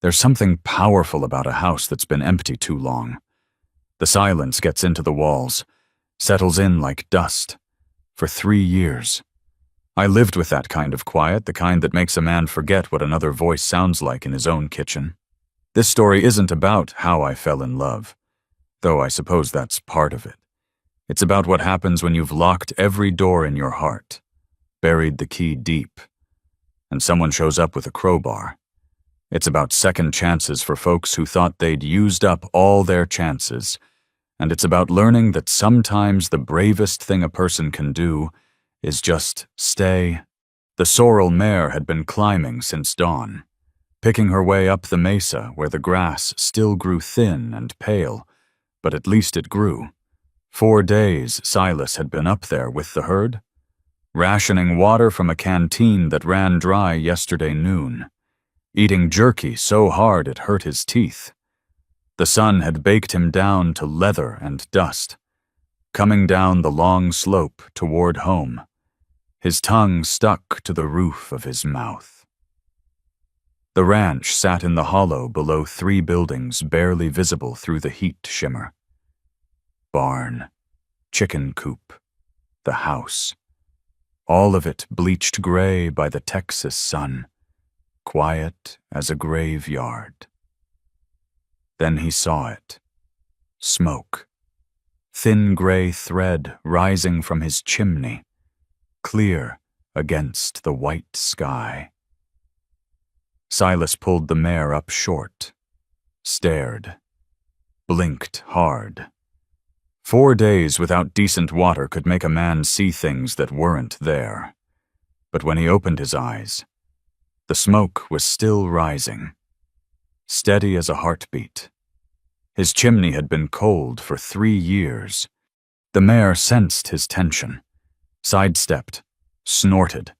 There's something powerful about a house that's been empty too long. The silence gets into the walls, settles in like dust. For 3 years. I lived with that kind of quiet, the kind that makes a man forget what another voice sounds like in his own kitchen. This story isn't about how I fell in love, though I suppose that's part of it. It's about what happens when you've locked every door in your heart, buried the key deep, and someone shows up with a crowbar. It's about second chances for folks who thought they'd used up all their chances, and it's about learning that sometimes the bravest thing a person can do is just stay. The sorrel mare had been climbing since dawn, picking her way up the mesa where the grass still grew thin and pale, but at least it grew. 4 days Silas had been up there with the herd, rationing water from a canteen that ran dry yesterday noon, eating jerky so hard it hurt his teeth. The sun had baked him down to leather and dust, coming down the long slope toward home, his tongue stuck to the roof of his mouth. The ranch sat in the hollow below 3 buildings barely visible through the heat shimmer. Barn, chicken coop, the house. All of it bleached gray by the Texas sun, quiet as a graveyard. Then he saw it. Smoke. Thin gray thread rising from his chimney, clear against the white sky. Silas pulled the mare up short, stared, blinked hard. 4 days without decent water could make a man see things that weren't there. But when he opened his eyes, the smoke was still rising, steady as a heartbeat. His chimney had been cold for 3 years. The mare sensed his tension, sidestepped, snorted.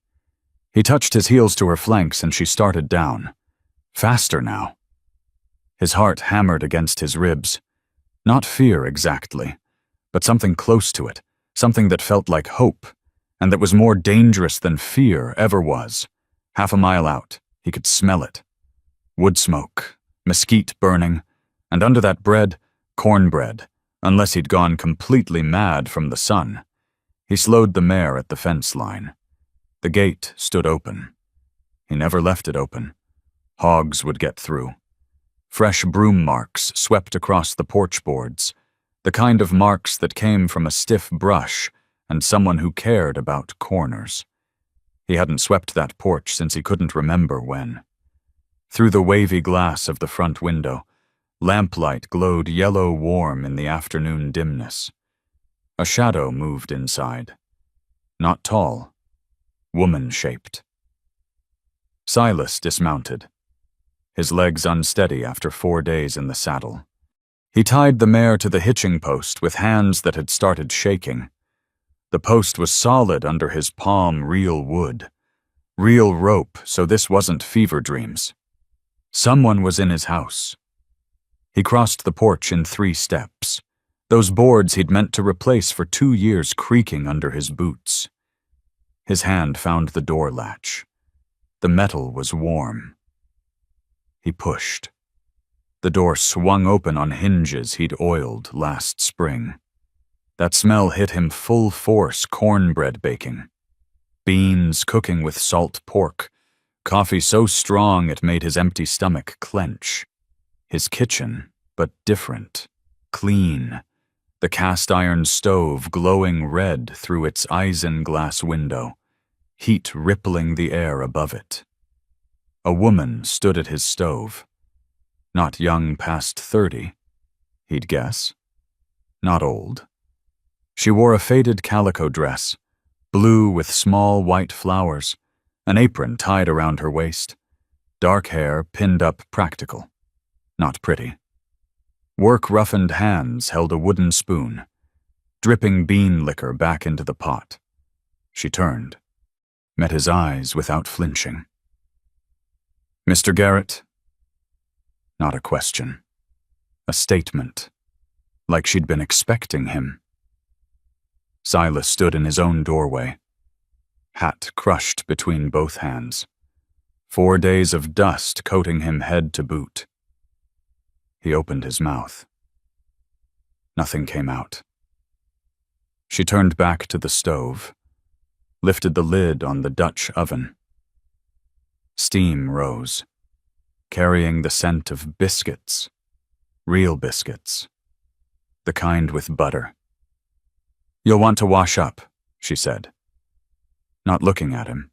He touched his heels to her flanks and she started down. Faster now. His heart hammered against his ribs. Not fear exactly, but something close to it, something that felt like hope, and that was more dangerous than fear ever was. Half a mile out, he could smell it. Wood smoke, mesquite burning, and under that bread, cornbread, unless he'd gone completely mad from the sun. He slowed the mare at the fence line. The gate stood open. He never left it open. Hogs would get through. Fresh broom marks swept across the porch boards, the kind of marks that came from a stiff brush and someone who cared about corners. He hadn't swept that porch since he couldn't remember when. Through the wavy glass of the front window, lamplight glowed yellow warm in the afternoon dimness. A shadow moved inside. Not tall, woman-shaped. Silas dismounted, his legs unsteady after 4 days in the saddle. He tied the mare to the hitching post with hands that had started shaking. The post was solid under his palm, real wood. Real rope, so this wasn't fever dreams. Someone was in his house. He crossed the porch in 3 steps, those boards he'd meant to replace for 2 years creaking under his boots. His hand found the door latch. The metal was warm. He pushed. The door swung open on hinges he'd oiled last spring. That smell hit him full force, cornbread baking. Beans cooking with salt pork. Coffee so strong it made his empty stomach clench. His kitchen, but different. Clean. The cast-iron stove glowing red through its isinglass window. Heat rippling the air above it. A woman stood at his stove. Not young past 30, he'd guess. Not old. She wore a faded calico dress, blue with small white flowers, an apron tied around her waist, dark hair pinned up practical. Not pretty. Work-roughened hands held a wooden spoon, dripping bean liquor back into the pot. She turned, met his eyes without flinching. "Mr. Garrett?" Not a question. A statement. Like she'd been expecting him. Silas stood in his own doorway, hat crushed between both hands. 4 days of dust coating him head to boot. He opened his mouth. Nothing came out. She turned back to the stove, lifted the lid on the Dutch oven. Steam rose, carrying the scent of biscuits, real biscuits, the kind with butter. "You'll want to wash up," she said. Not looking at him.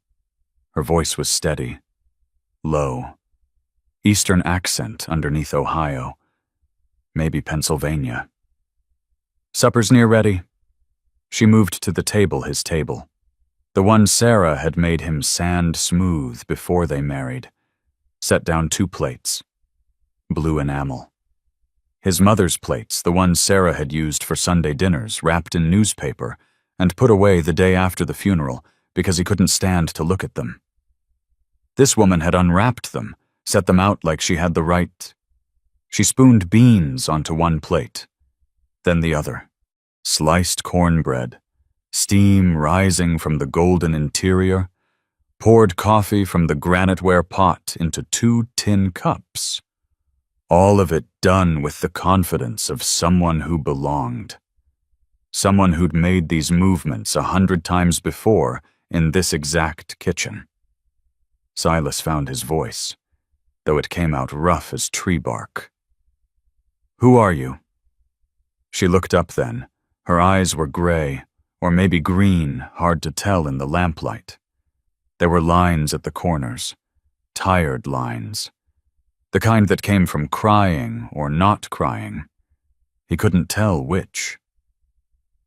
Her voice was steady, low, Eastern accent underneath Ohio, maybe Pennsylvania. "Supper's near ready." She moved to the table, his table, the one Sarah had made him sand smooth before they married, set down 2 plates, blue enamel. His mother's plates, the ones Sarah had used for Sunday dinners, wrapped in newspaper and put away the day after the funeral because he couldn't stand to look at them. This woman had unwrapped them, set them out like she had the right. She spooned beans onto one plate, then the other. Sliced cornbread, steam rising from the golden interior, poured coffee from the graniteware pot into 2 tin cups. All of it done with the confidence of someone who belonged. Someone who'd made these movements 100 times before in this exact kitchen. Silas found his voice, though it came out rough as tree bark. "Who are you?" She looked up then. Her eyes were gray, or maybe green, hard to tell in the lamplight. There were lines at the corners, tired lines, the kind that came from crying or not crying. He couldn't tell which.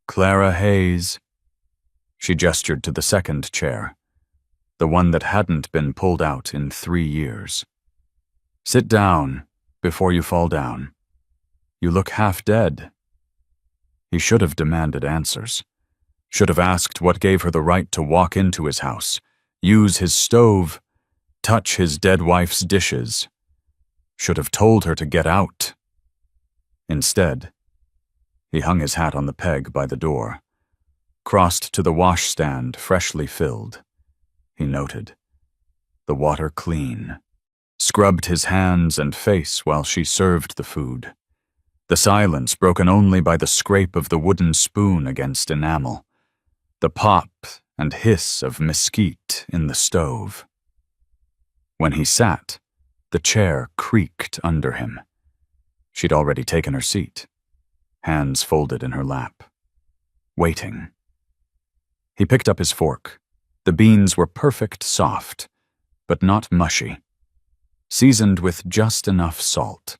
"Clara Hayes." She gestured to the second chair, the one that hadn't been pulled out in 3 years. "Sit down before you fall down. You look half dead." He should have demanded answers. Should have asked what gave her the right to walk into his house, use his stove, touch his dead wife's dishes. Should have told her to get out. Instead, he hung his hat on the peg by the door, crossed to the washstand freshly filled. He noted. The water clean. Scrubbed his hands and face while she served the food. The silence broken only by the scrape of the wooden spoon against enamel, the pop and hiss of mesquite in the stove. When he sat, the chair creaked under him. She'd already taken her seat, hands folded in her lap, waiting. He picked up his fork. The beans were perfect soft, but not mushy, seasoned with just enough salt.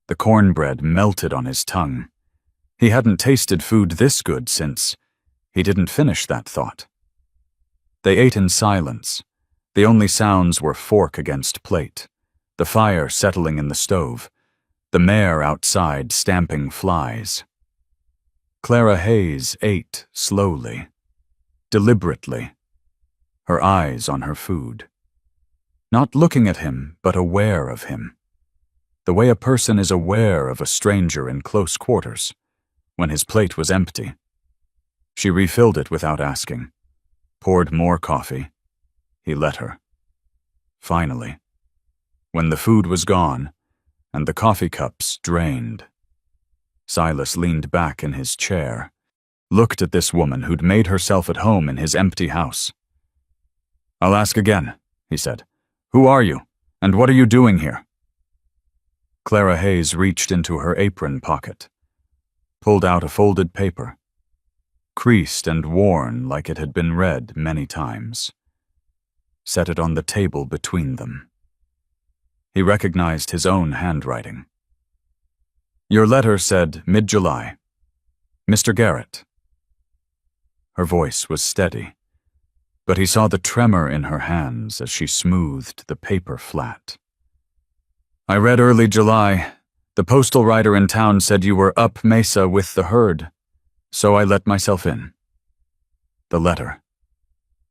The cornbread melted on his tongue. He hadn't tasted food this good since. He didn't finish that thought. They ate in silence. The only sounds were fork against plate, the fire settling in the stove, the mare outside stamping flies. Clara Hayes ate slowly, deliberately, her eyes on her food. Not looking at him, but aware of him. The way a person is aware of a stranger in close quarters, when his plate was empty. She refilled it without asking, poured more coffee. He let her. Finally, when the food was gone, and the coffee cups drained, Silas leaned back in his chair, looked at this woman who'd made herself at home in his empty house. "I'll ask again," he said. "Who are you, and what are you doing here?" Clara Hayes reached into her apron pocket, pulled out a folded paper, creased and worn like it had been read many times, set it on the table between them. He recognized his own handwriting. "Your letter said mid-July. Mr. Garrett." Her voice was steady, but he saw the tremor in her hands as she smoothed the paper flat. "I read early July. The postal rider in town said you were up Mesa with the herd, so I let myself in." The letter.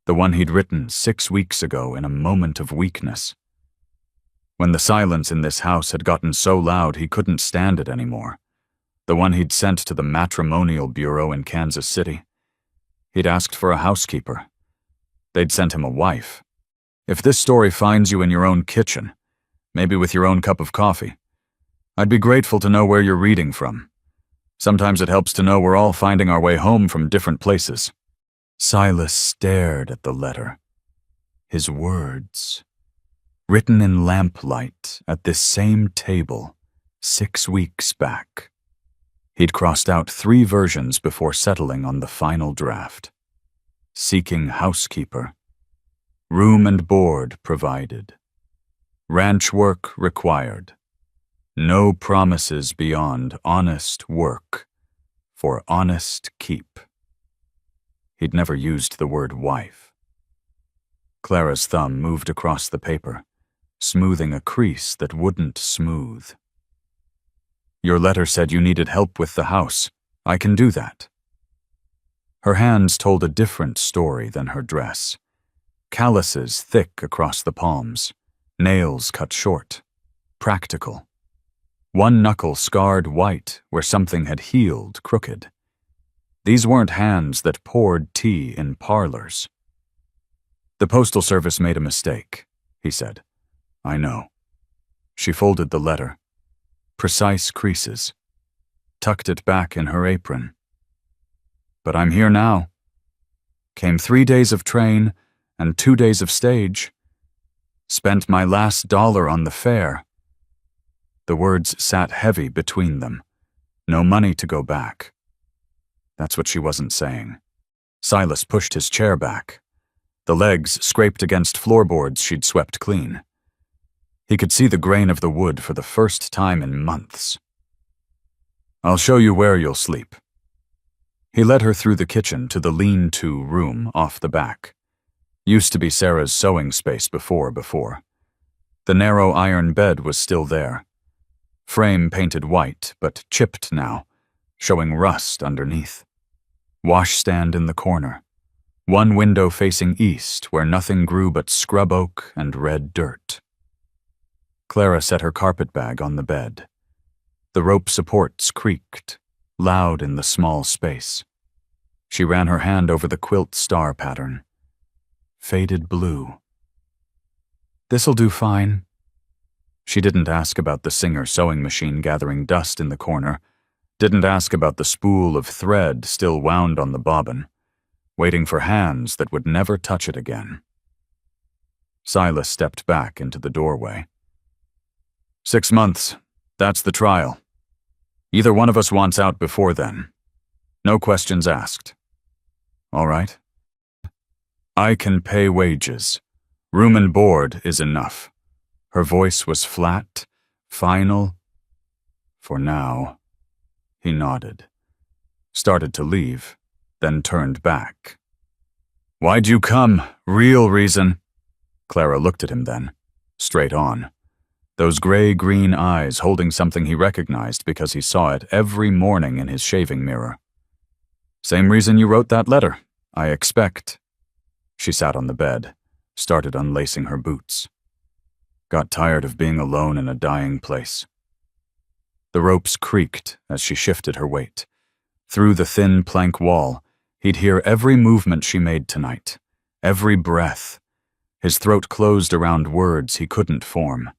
The one he'd written 6 weeks ago in a moment of weakness. When the silence in this house had gotten so loud he couldn't stand it anymore. The one he'd sent to the matrimonial bureau in Kansas City. He'd asked for a housekeeper. They'd sent him a wife. If this story finds you in your own kitchen, maybe with your own cup of coffee, I'd be grateful to know where you're reading from. Sometimes it helps to know we're all finding our way home from different places." Silas stared at the letter. His words, written in lamplight at this same table 6 weeks back. He'd crossed out 3 versions before settling on the final draft. Seeking housekeeper. Room and board provided. Ranch work required. No promises beyond honest work for honest keep. He'd never used the word wife. Clara's thumb moved across the paper, smoothing a crease that wouldn't smooth. "Your letter said you needed help with the house. I can do that." Her hands told a different story than her dress. Calluses thick across the palms, nails cut short, practical. One knuckle scarred white where something had healed crooked. These weren't hands that poured tea in parlors. "The Postal Service made a mistake," he said. "I know." She folded the letter. Precise creases. Tucked it back in her apron. "But I'm here now. Came 3 days of train and 2 days of stage. Spent my last dollar on the fare." The words sat heavy between them. No money to go back. That's what she wasn't saying. Silas pushed his chair back. The legs scraped against floorboards she'd swept clean. He could see the grain of the wood for the first time in months. "I'll show you where you'll sleep." He led her through the kitchen to the lean-to room off the back. Used to be Sarah's sewing space before. The narrow iron bed was still there. Frame painted white, but chipped now, showing rust underneath. Washstand in the corner. One window facing east where nothing grew but scrub oak and red dirt. Clara set her carpet bag on the bed. The rope supports creaked, loud in the small space. She ran her hand over the quilt star pattern. Faded blue. "This'll do fine." She didn't ask about the Singer sewing machine gathering dust in the corner, didn't ask about the spool of thread still wound on the bobbin, waiting for hands that would never touch it again. Silas stepped back into the doorway. 6 months, that's the trial. Either one of us wants out before then. No questions asked. All right. I can pay wages. Room and board is enough. Her voice was flat, final. For now. He nodded. Started to leave, then turned back. "Why'd you come? Real reason." Clara looked at him then, straight on. Those gray-green eyes holding something he recognized because he saw it every morning in his shaving mirror. "Same reason you wrote that letter, I expect." She sat on the bed, started unlacing her boots. Got tired of being alone in a dying place. The ropes creaked as she shifted her weight. Through the thin plank wall, he'd hear every movement she made tonight, every breath. His throat closed around words he couldn't form.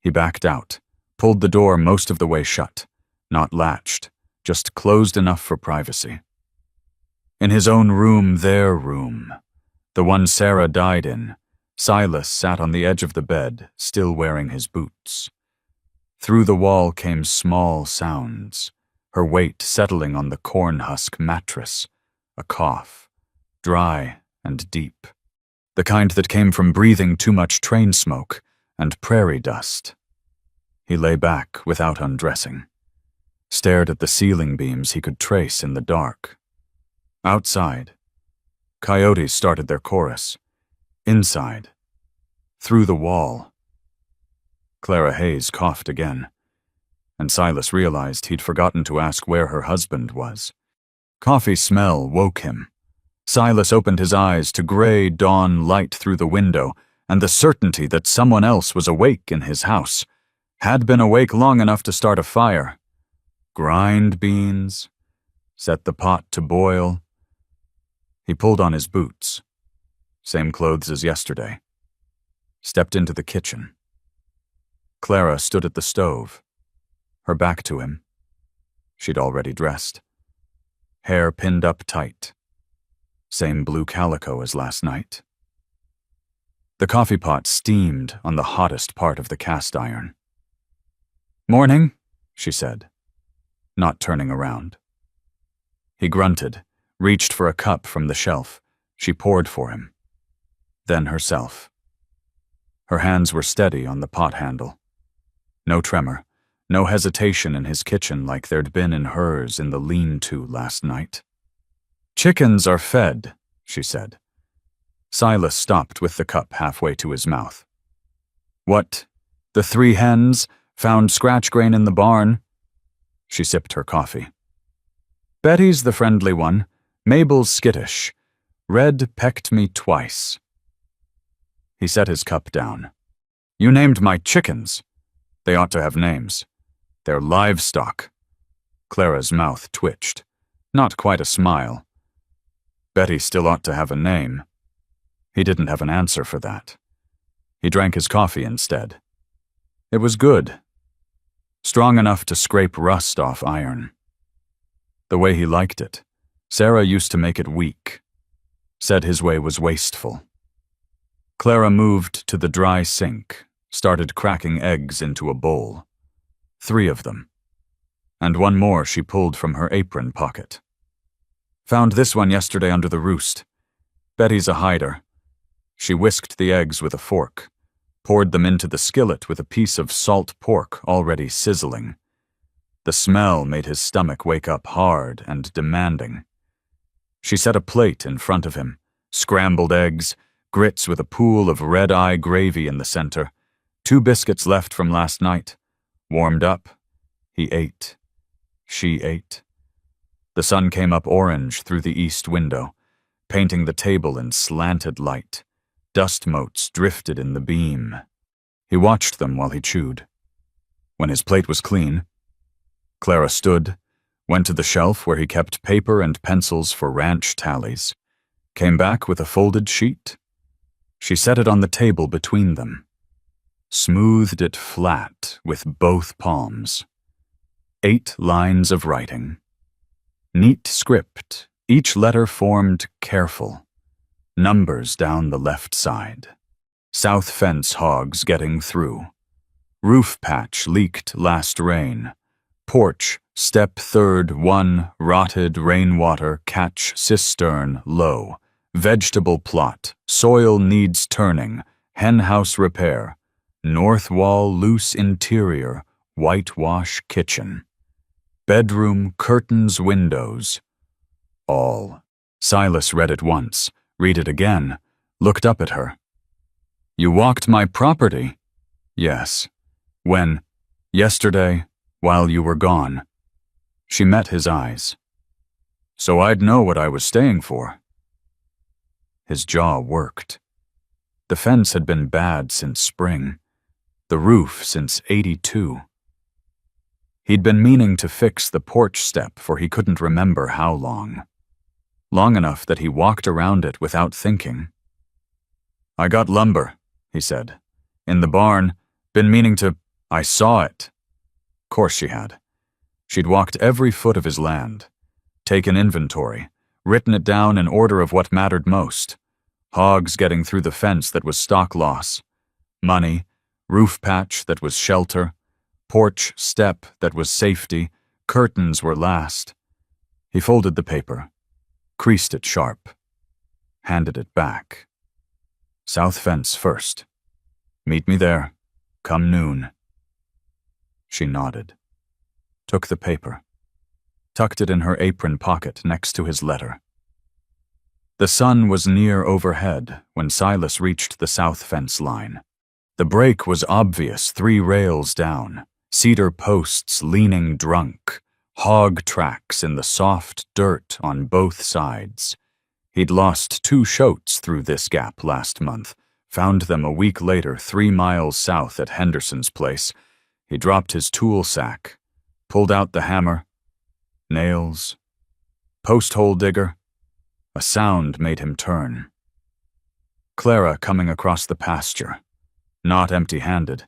He backed out, pulled the door most of the way shut, not latched, just closed enough for privacy. In his own room, their room, the one Sarah died in, Silas sat on the edge of the bed, still wearing his boots. Through the wall came small sounds, her weight settling on the corn husk mattress, a cough, dry and deep, the kind that came from breathing too much train smoke and prairie dust. He lay back without undressing, stared at the ceiling beams he could trace in the dark. Outside, coyotes started their chorus. Inside, through the wall. Clara Hayes coughed again, and Silas realized he'd forgotten to ask where her husband was. Coffee smell woke him. Silas opened his eyes to gray dawn light through the window and the certainty that someone else was awake in his house, had been awake long enough to start a fire. Grind beans, set the pot to boil. He pulled on his boots. Same clothes as yesterday. stepped into the kitchen. Clara stood at the stove, her back to him. She'd already dressed. Hair pinned up tight. Same blue calico as last night. The coffee pot steamed on the hottest part of the cast iron. "Morning," she said, not turning around. He grunted, reached for a cup from the shelf. She poured for him. Then herself. Her hands were steady on the pot handle. No tremor, no hesitation in his kitchen like there'd been in hers in the lean-to last night. "Chickens are fed," she said. Silas stopped with the cup halfway to his mouth. "What, the 3 hens found scratch grain in the barn?" She sipped her coffee. "Betty's the friendly one, Mabel's skittish. Red pecked me twice." He set his cup down. "You named my chickens. They ought to have names. They're livestock." Clara's mouth twitched. Not quite a smile. Betty still ought to have a name. He didn't have an answer for that. He drank his coffee instead. It was good. Strong enough to scrape rust off iron. The way he liked it. Sarah used to make it weak. Said his way was wasteful. Clara moved to the dry sink, started cracking eggs into a bowl. 3 of them. And one more she pulled from her apron pocket. "Found this one yesterday under the roost. Betty's a hider." She whisked the eggs with a fork, poured them into the skillet with a piece of salt pork already sizzling. The smell made his stomach wake up hard and demanding. She set a plate in front of him, scrambled eggs, grits with a pool of red-eye gravy in the center, 2 biscuits left from last night. Warmed up. He ate. She ate. The sun came up orange through the east window, painting the table in slanted light. Dust motes drifted in the beam. He watched them while he chewed. When his plate was clean, Clara stood, went to the shelf where he kept paper and pencils for ranch tallies, came back with a folded sheet. She set it on the table between them, smoothed it flat with both palms. 8 lines of writing. Neat script, each letter formed careful. Numbers down the left side. South fence hogs getting through. Roof patch leaked last rain. Porch, step 3rd 1, rotted rainwater catch cistern low. Vegetable plot, soil needs turning. Henhouse repair. North wall loose interior, whitewash kitchen. Bedroom curtains windows. All. Silas read it once. Read it again, looked up at her. "You walked my property?" "Yes." "When?" "Yesterday, while you were gone." She met his eyes. "So I'd know what I was staying for." His jaw worked. The fence had been bad since spring, the roof since '82. He'd been meaning to fix the porch step for he couldn't remember how long. Long enough that he walked around it without thinking. "I got lumber," he said. "In the barn. Been meaning to. I saw it." Course she had. She'd walked every foot of his land, taken inventory, written it down in order of what mattered most. Hogs getting through the fence that was stock loss. Money, roof patch that was shelter, porch step that was safety, curtains were last. He folded the paper, creased it sharp, handed it back. "South fence first. Meet me there. Come noon." She nodded, took the paper, tucked it in her apron pocket next to his letter. The sun was near overhead when Silas reached the south fence line. The break was obvious 3 rails down, cedar posts leaning drunk, hog tracks in the soft dirt on both sides. He'd lost 2 shoats through this gap last month, found them a week later 3 miles south at Henderson's place. He dropped his tool sack, pulled out the hammer, nails, post hole digger. A sound made him turn. Clara coming across the pasture, not empty-handed,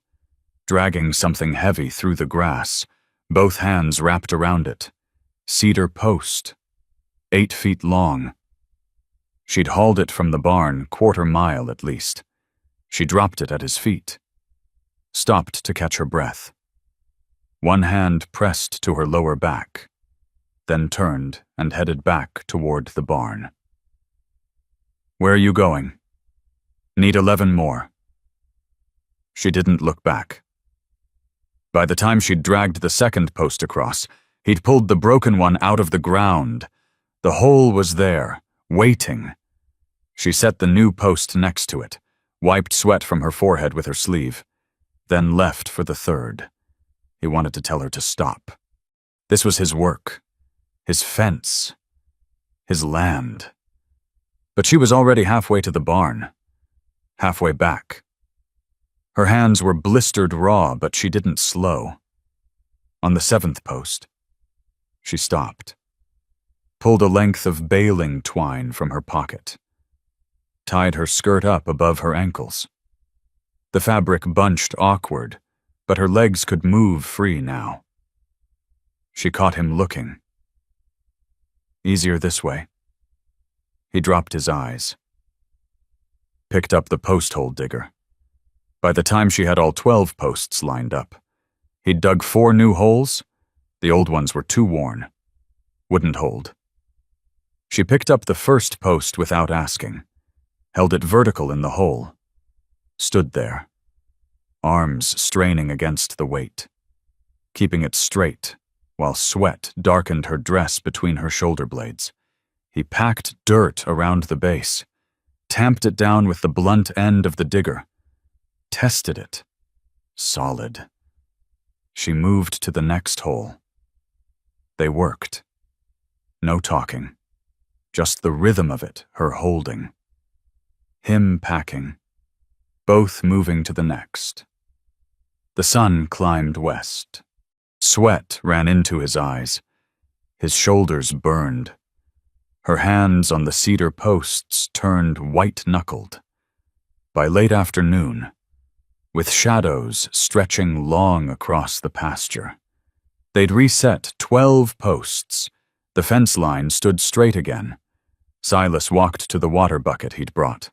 dragging something heavy through the grass, both hands wrapped around it. Cedar post, 8 feet long. She'd hauled it from the barn, quarter-mile at least. She dropped it at his feet, stopped to catch her breath. One hand pressed to her lower back, then turned and headed back toward the barn. "Where are you going?" "Need 11 more. She didn't look back. By the time she'd dragged the second post across, he'd pulled the broken one out of the ground. The hole was there, waiting. She set the new post next to it, wiped sweat from her forehead with her sleeve, then left for the third. He wanted to tell her to stop. This was his work, his fence, his land. But she was already halfway to the barn, halfway back. Her hands were blistered raw, but she didn't slow. On the 7th post, she stopped, pulled a length of baling twine from her pocket, tied her skirt up above her ankles. The fabric bunched awkward, but her legs could move free now. She caught him looking. "Easier this way." He dropped his eyes. Picked up the post hole digger. By the time she had all 12 posts lined up, he'd dug 4 new holes. The old ones were too worn. Wouldn't hold. She picked up the first post without asking, held it vertical in the hole, stood there, arms straining against the weight, keeping it straight while sweat darkened her dress between her shoulder blades. He packed dirt around the base, tamped it down with the blunt end of the digger, tested it. Solid. She moved to the next hole. They worked. No talking. Just the rhythm of it, her holding. Him packing. Both moving to the next. The sun climbed west. Sweat ran into his eyes. His shoulders burned. Her hands on the cedar posts turned white-knuckled. By late afternoon, with shadows stretching long across the pasture, they'd reset 12 posts. The fence line stood straight again. Silas walked to the water bucket he'd brought,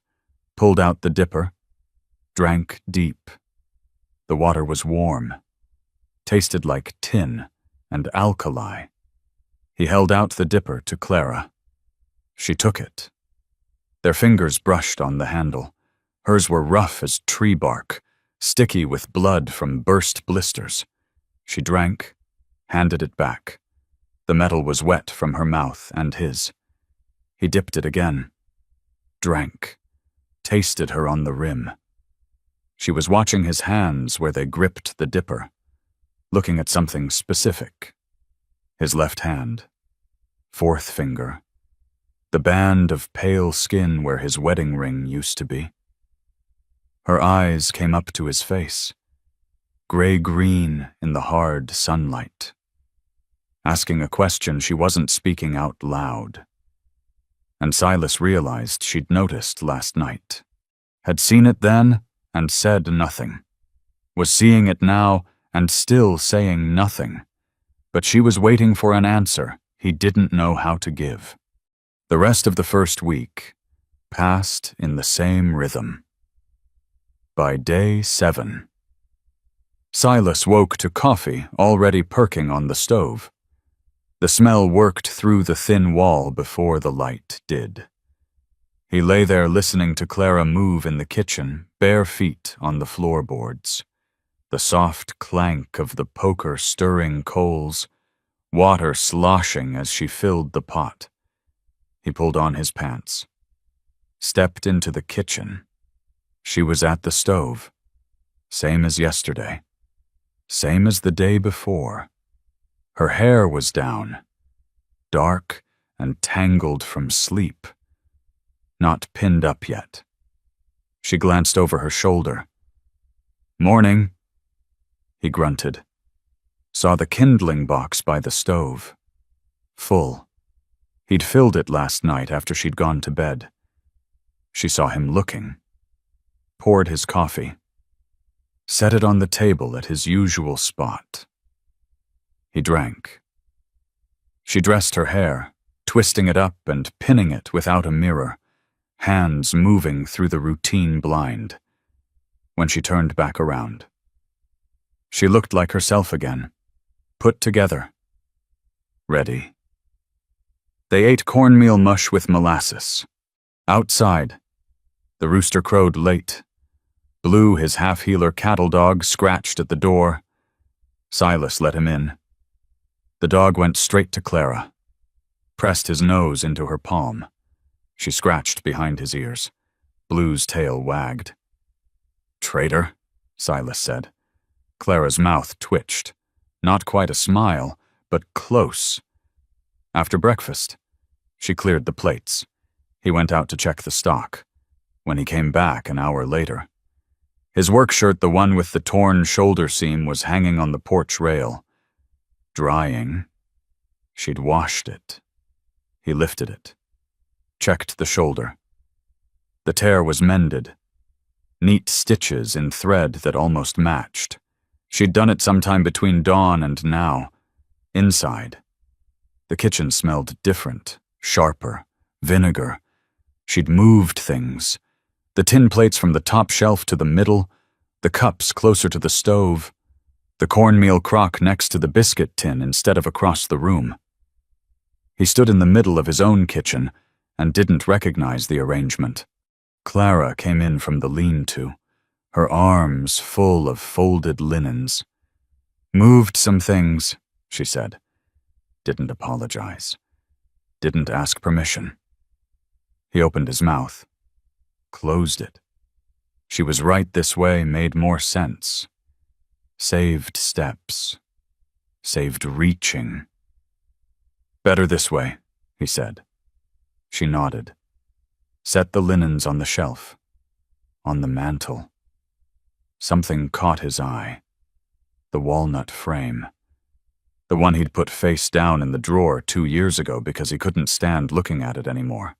pulled out the dipper, drank deep. The water was warm, tasted like tin and alkali. He held out the dipper to Clara. She took it. Their fingers brushed on the handle. Hers were rough as tree bark, sticky with blood from burst blisters. She drank, handed it back. The metal was wet from her mouth and his. He dipped it again, drank, tasted her on the rim. She was watching his hands where they gripped the dipper, looking at something specific. His left hand, 4th finger, the band of pale skin where his wedding ring used to be. Her eyes came up to his face, gray-green in the hard sunlight. Asking a question she wasn't speaking out loud. And Silas realized she'd noticed last night. Had seen it then and said nothing. Was seeing it now and still saying nothing. But she was waiting for an answer he didn't know how to give. The rest of the first week passed in the same rhythm. By day 7, Silas woke to coffee already perking on the stove. The smell worked through the thin wall before the light did. He lay there listening to Clara move in the kitchen, bare feet on the floorboards. The soft clank of the poker stirring coals, water sloshing as she filled the pot. He pulled on his pants, stepped into the kitchen. She was at the stove, same as yesterday, same as the day before. Her hair was down, dark and tangled from sleep, not pinned up yet. She glanced over her shoulder. "Morning," he grunted. Saw the kindling box by the stove. Full. He'd filled it last night after she'd gone to bed. She saw him looking. Poured his coffee. set it on the table at his usual spot. He drank. She dressed her hair, twisting it up and pinning it without a mirror, hands moving through the routine blind. When she turned back around, she looked like herself again, put together, ready. They ate cornmeal mush with molasses. Outside, the rooster crowed late. Blue, his half-heeler cattle dog, scratched at the door. Silas let him in. The dog went straight to Clara, pressed his nose into her palm. She scratched behind his ears. Blue's tail wagged. "Traitor," Silas said. Clara's mouth twitched. Not quite a smile, but close. After breakfast, she cleared the plates. He went out to check the stock. When he came back an hour later, his work shirt, the one with the torn shoulder seam, was hanging on the porch rail. Drying. She'd washed it. He lifted it, checked the shoulder. The tear was mended. Neat stitches in thread that almost matched. She'd done it sometime between dawn and now. Inside, the kitchen smelled different, sharper, vinegar. She'd moved things. The tin plates from the top shelf to the middle, the cups closer to the stove, the cornmeal crock next to the biscuit tin instead of across the room. He stood in the middle of his own kitchen and didn't recognize the arrangement. Clara came in from the lean-to, her arms full of folded linens. "Moved some things," she said. Didn't apologize. Didn't ask permission. He opened his mouth, closed it. She was right this way made more sense. Saved steps. Saved reaching. "Better this way," he said. She nodded. Set the linens on the shelf. On the mantel. Something caught his eye. The walnut frame. The one he'd put face down in the drawer 2 years ago because he couldn't stand looking at it anymore.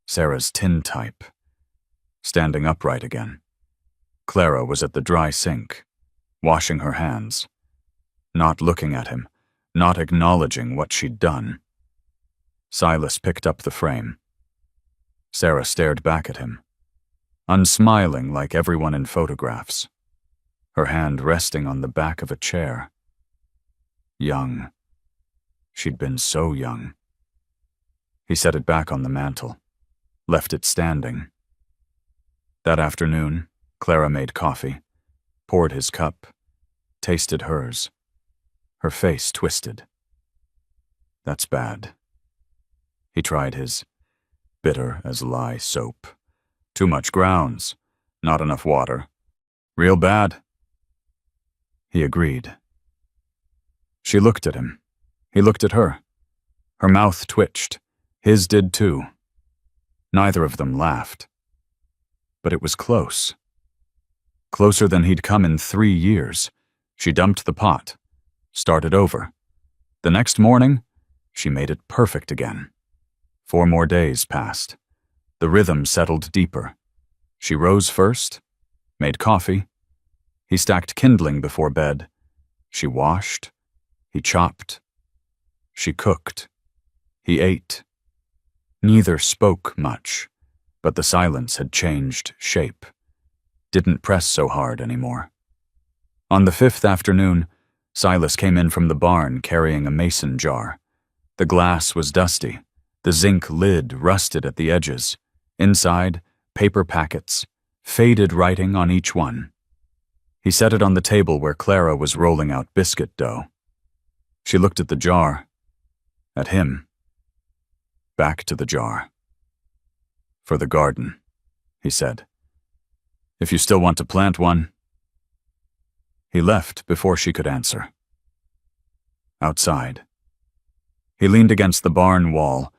Sarah's tintype. Standing upright again. Clara was at the dry sink, washing her hands. Not looking at him, not acknowledging what she'd done. Silas picked up the frame. Sarah stared back at him, unsmiling like everyone in photographs, her hand resting on the back of a chair. Young. She'd been so young. He set it back on the mantel, left it standing. That afternoon, Clara made coffee, poured his cup, tasted hers. Her face twisted. "That's bad." He tried his bitter-as-lye soap. "Too much grounds, not enough water. Real bad." He agreed. She looked at him. He looked at her. Her mouth twitched. His did too. Neither of them laughed. But it was close. Closer than he'd come in 3 years. She dumped the pot. Started over. The next morning, she made it perfect again. 4 more days passed. The rhythm settled deeper. She rose first, made coffee. He stacked kindling before bed. She washed. He chopped. She cooked. He ate. Neither spoke much, but the silence had changed shape. Didn't press so hard anymore. On the 5th afternoon, Silas came in from the barn carrying a mason jar. The glass was dusty. The zinc lid rusted at the edges. Inside, paper packets, faded writing on each one. He set it on the table where Clara was rolling out biscuit dough. She looked at the jar, at him, back to the jar. "For the garden," he said. "If you still want to plant one." He left before she could answer. Outside. He leaned against the barn wall.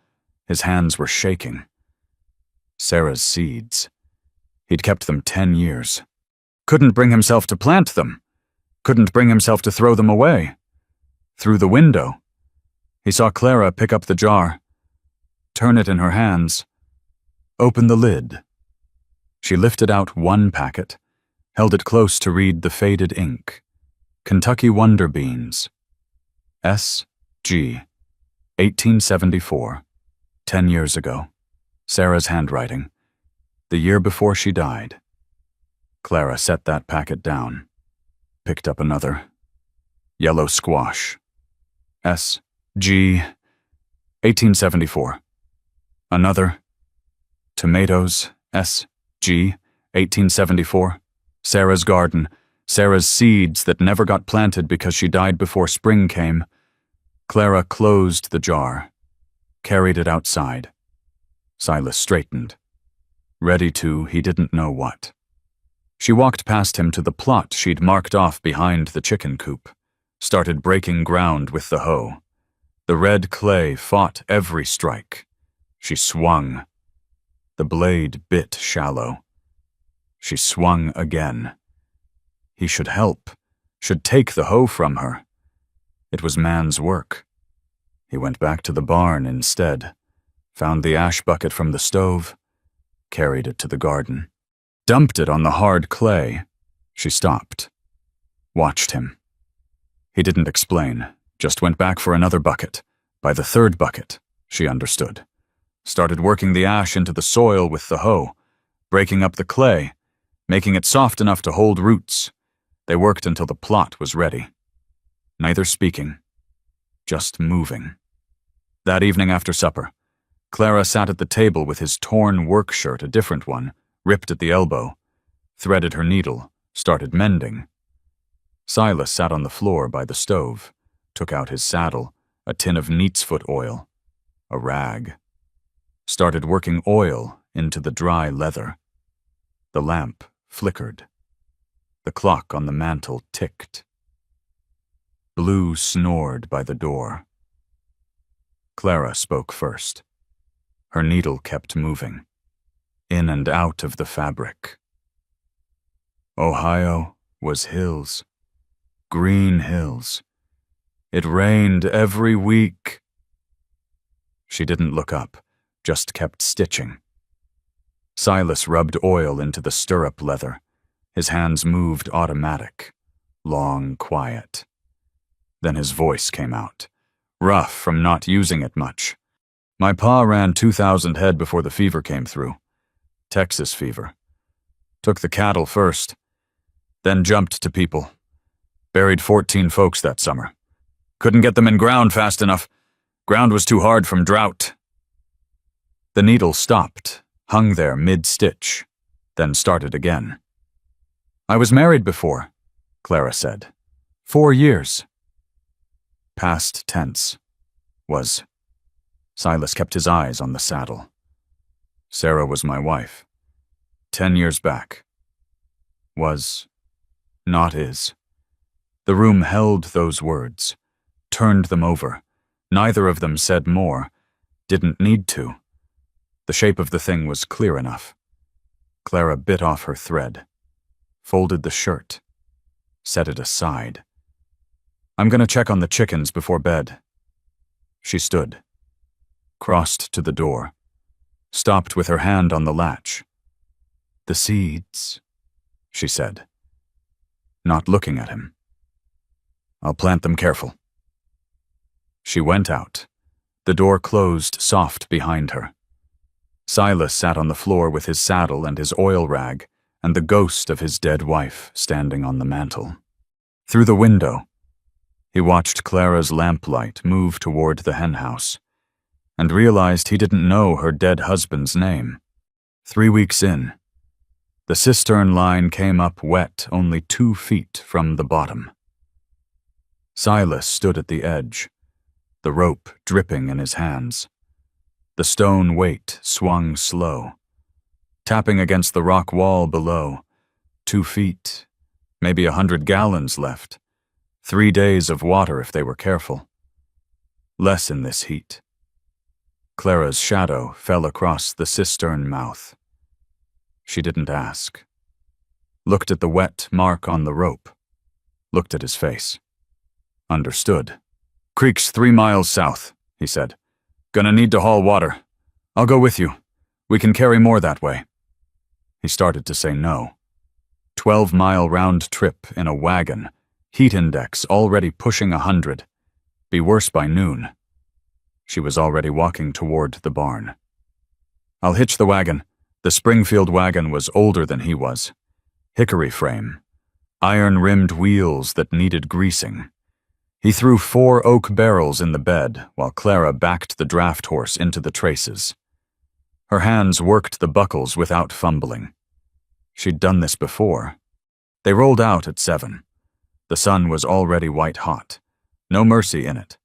His hands were shaking. Sarah's seeds. He'd kept them 10 years. Couldn't bring himself to plant them. Couldn't bring himself to throw them away. Through the window, he saw Clara pick up the jar, turn it in her hands, open the lid. She lifted out one packet, held it close to read the faded ink. Kentucky Wonder Beans. S.G. 1874. 10 years ago. Sarah's handwriting. The year before she died. Clara set that packet down. Picked up another. Yellow squash. S.G. 1874. Another. Tomatoes. S.G. 1874. Sarah's garden. Sarah's seeds that never got planted because she died before spring came. Clara closed the jar. Carried it outside. Silas straightened. Ready to, he didn't know what. She walked past him to the plot she'd marked off behind the chicken coop. Started breaking ground with the hoe. The red clay fought every strike. She swung. The blade bit shallow. She swung again. He should help, should take the hoe from her. It was man's work. He went back to the barn instead, found the ash bucket from the stove, carried it to the garden, dumped it on the hard clay. She stopped, watched him. He didn't explain, just went back for another bucket. By the third bucket, she understood. Started working the ash into the soil with the hoe, breaking up the clay, making it soft enough to hold roots. They worked until the plot was ready. Neither speaking, just moving. That evening after supper, Clara sat at the table with his torn work shirt, a different one, ripped at the elbow, threaded her needle, started mending. Silas sat on the floor by the stove, took out his saddle, a tin of neatsfoot oil, a rag. Started working oil into the dry leather. The lamp flickered. The clock on the mantel ticked. Blue snored by the door. Clara spoke first. Her needle kept moving, in and out of the fabric. Ohio was hills, green hills. It rained every week. She didn't look up, just kept stitching. Silas rubbed oil into the stirrup leather. His hands moved automatic, long, quiet. Then his voice came out, rough from not using it much. My pa ran 2,000 head before the fever came through. Texas fever. Took the cattle first, then jumped to people. Buried 14 folks that summer. Couldn't get them in ground fast enough. Ground was too hard from drought. The needle stopped, hung there mid-stitch, then started again. I was married before, Clara said. 4 years. Past tense. Was. Silas kept his eyes on the saddle. Sarah was my wife. 10 years back. Was. Not is. The room held those words, turned them over. Neither of them said more, didn't need to. The shape of the thing was clear enough. Clara bit off her thread, folded the shirt, set it aside. I'm going to check on the chickens before bed. She stood, crossed to the door, stopped with her hand on the latch. The seeds, she said, not looking at him. I'll plant them careful. She went out. The door closed soft behind her. Silas sat on the floor with his saddle and his oil rag, and the ghost of his dead wife standing on the mantel. Through the window, he watched Clara's lamplight move toward the henhouse, and realized he didn't know her dead husband's name. 3 weeks in, the cistern line came up wet only 2 feet from the bottom. Silas stood at the edge, the rope dripping in his hands. The stone weight swung slow, tapping against the rock wall below. 2 feet, maybe 100 gallons left. 3 days of water if they were careful. Less in this heat. Clara's shadow fell across the cistern mouth. She didn't ask. Looked at the wet mark on the rope. Looked at his face. Understood. Creek's 3 miles south, he said. Gonna need to haul water. I'll go with you. We can carry more that way. He started to say no. 12-mile round trip in a wagon, heat index already pushing 100. Be worse by noon. She was already walking toward the barn. I'll hitch the wagon. The Springfield wagon was older than he was. Hickory frame. Iron-rimmed wheels that needed greasing. He threw 4 oak barrels in the bed while Clara backed the draft horse into the traces. Her hands worked the buckles without fumbling. She'd done this before. They rolled out at 7. The sun was already white-hot. No mercy in it.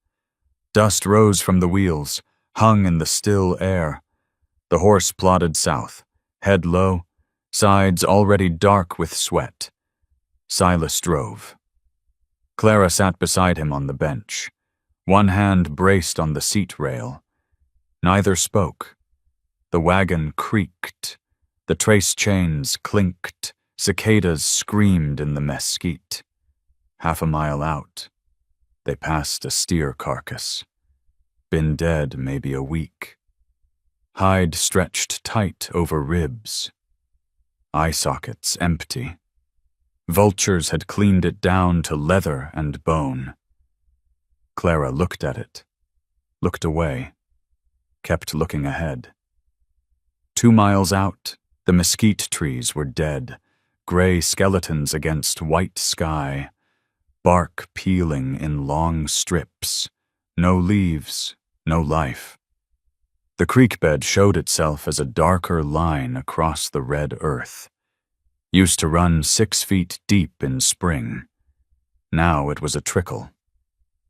Dust rose from the wheels, hung in the still air. The horse plodded south, head low, sides already dark with sweat. Silas drove. Clara sat beside him on the bench, one hand braced on the seat rail. Neither spoke. The wagon creaked. The trace chains clinked. Cicadas screamed in the mesquite. Half a mile out, they passed a steer carcass. Been dead maybe a week. Hide stretched tight over ribs. Eye sockets empty. Vultures had cleaned it down to leather and bone. Clara looked at it, looked away, kept looking ahead. 2 miles out, the mesquite trees were dead, gray skeletons against white sky, bark peeling in long strips, no leaves, no life. The creek bed showed itself as a darker line across the red earth. Used to run 6 feet deep in spring. Now it was a trickle,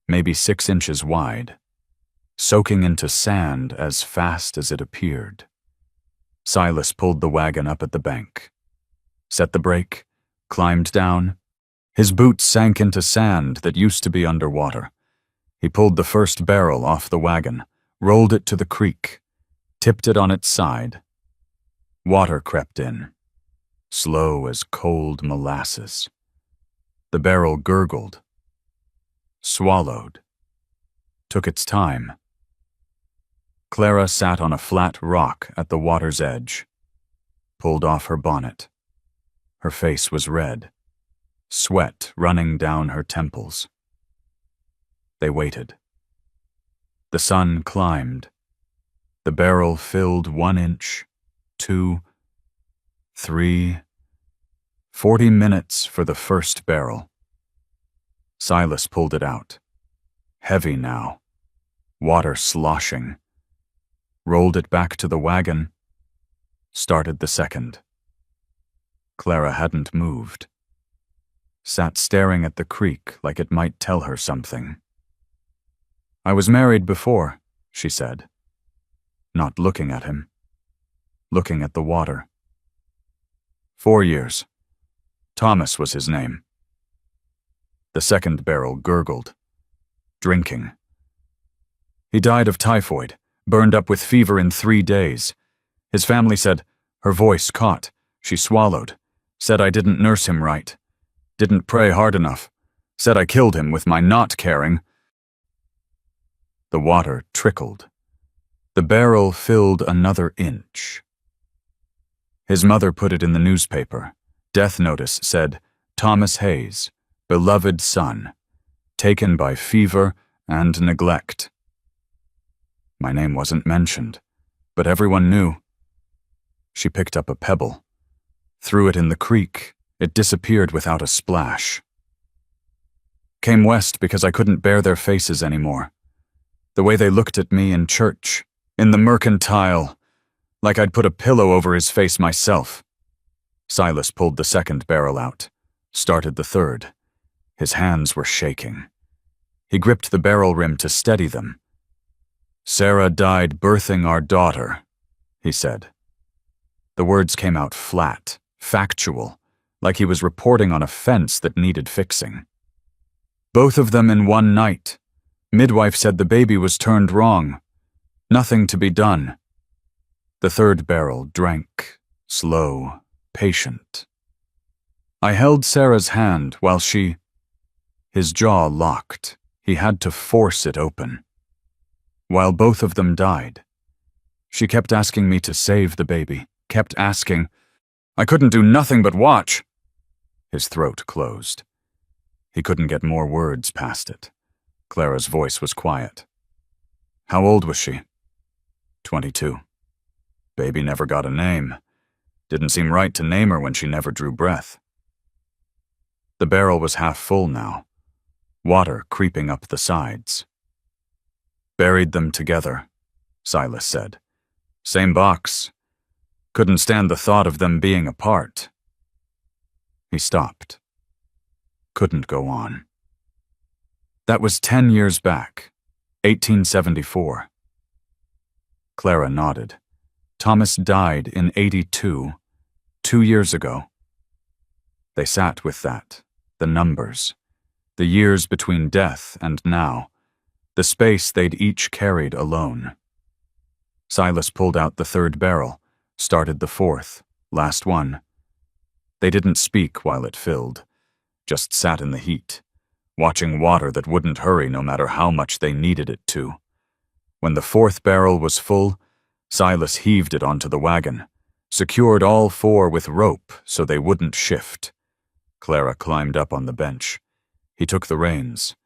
maybe 6 inches wide, soaking into sand as fast as it appeared. Silas pulled the wagon up at the bank, set the brake, climbed down. His boots sank into sand that used to be underwater. He pulled the first barrel off the wagon, rolled it to the creek, tipped it on its side. Water crept in, slow as cold molasses. The barrel gurgled, swallowed, took its time. Clara sat on a flat rock at the water's edge, pulled off her bonnet. Her face was red, sweat running down her temples. They waited. The sun climbed. The barrel filled 1 inch, 2, 3, 40 minutes for the first barrel. Silas pulled it out. Heavy now, water sloshing. Rolled it back to the wagon, started the second. Clara hadn't moved. Sat staring at the creek like it might tell her something. I was married before, she said, not looking at him, looking at the water. 4 years. Thomas was his name. The second barrel gurgled, drinking. He died of typhoid, burned up with fever in 3 days. His family said, her voice caught, she swallowed, said I didn't nurse him right, didn't pray hard enough, said I killed him with my not caring. The water trickled. The barrel filled another inch. His mother put it in the newspaper. Death notice said, Thomas Hayes, beloved son, taken by fever and neglect. My name wasn't mentioned, but everyone knew. She picked up a pebble, threw it in the creek. It disappeared without a splash. Came west because I couldn't bear their faces anymore. The way they looked at me in church, in the mercantile, like I'd put a pillow over his face myself. Silas pulled the second barrel out, started the third. His hands were shaking. He gripped the barrel rim to steady them. Sarah died birthing our daughter, he said. The words came out flat, factual, like he was reporting on a fence that needed fixing. Both of them in one night. Midwife said the baby was turned wrong. Nothing to be done. The third barrel drank, slow, patient. I held Sarah's hand while she... His jaw locked. He had to force it open. While both of them died. She kept asking me to save the baby, kept asking. I couldn't do nothing but watch. His throat closed. He couldn't get more words past it. Clara's voice was quiet. How old was she? 22. Baby never got a name. Didn't seem right to name her when she never drew breath. The barrel was half full now, water creeping up the sides. Buried them together, Silas said. Same box. Couldn't stand the thought of them being apart. He stopped. Couldn't go on. That was 10 years back, 1874. Clara nodded. Thomas died in 82, 2 years ago. They sat with that, the numbers, the years between death and now, the space they'd each carried alone. Silas pulled out the third barrel, started the fourth, last one. They didn't speak while it filled, just sat in the heat, watching water that wouldn't hurry no matter how much they needed it to. When the fourth barrel was full, Silas heaved it onto the wagon, secured all four with rope so they wouldn't shift. Clara climbed up on the bench. He took the reins.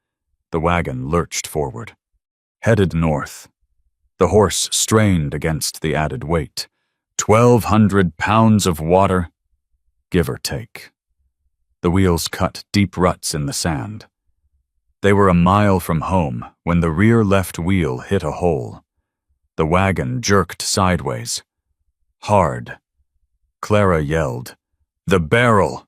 The wagon lurched forward. Headed north. The horse strained against the added weight. 1,200 pounds of water, give or take. The wheels cut deep ruts in the sand. They were a mile from home when the rear left wheel hit a hole. The wagon jerked sideways. Hard. Clara yelled, "The barrel!"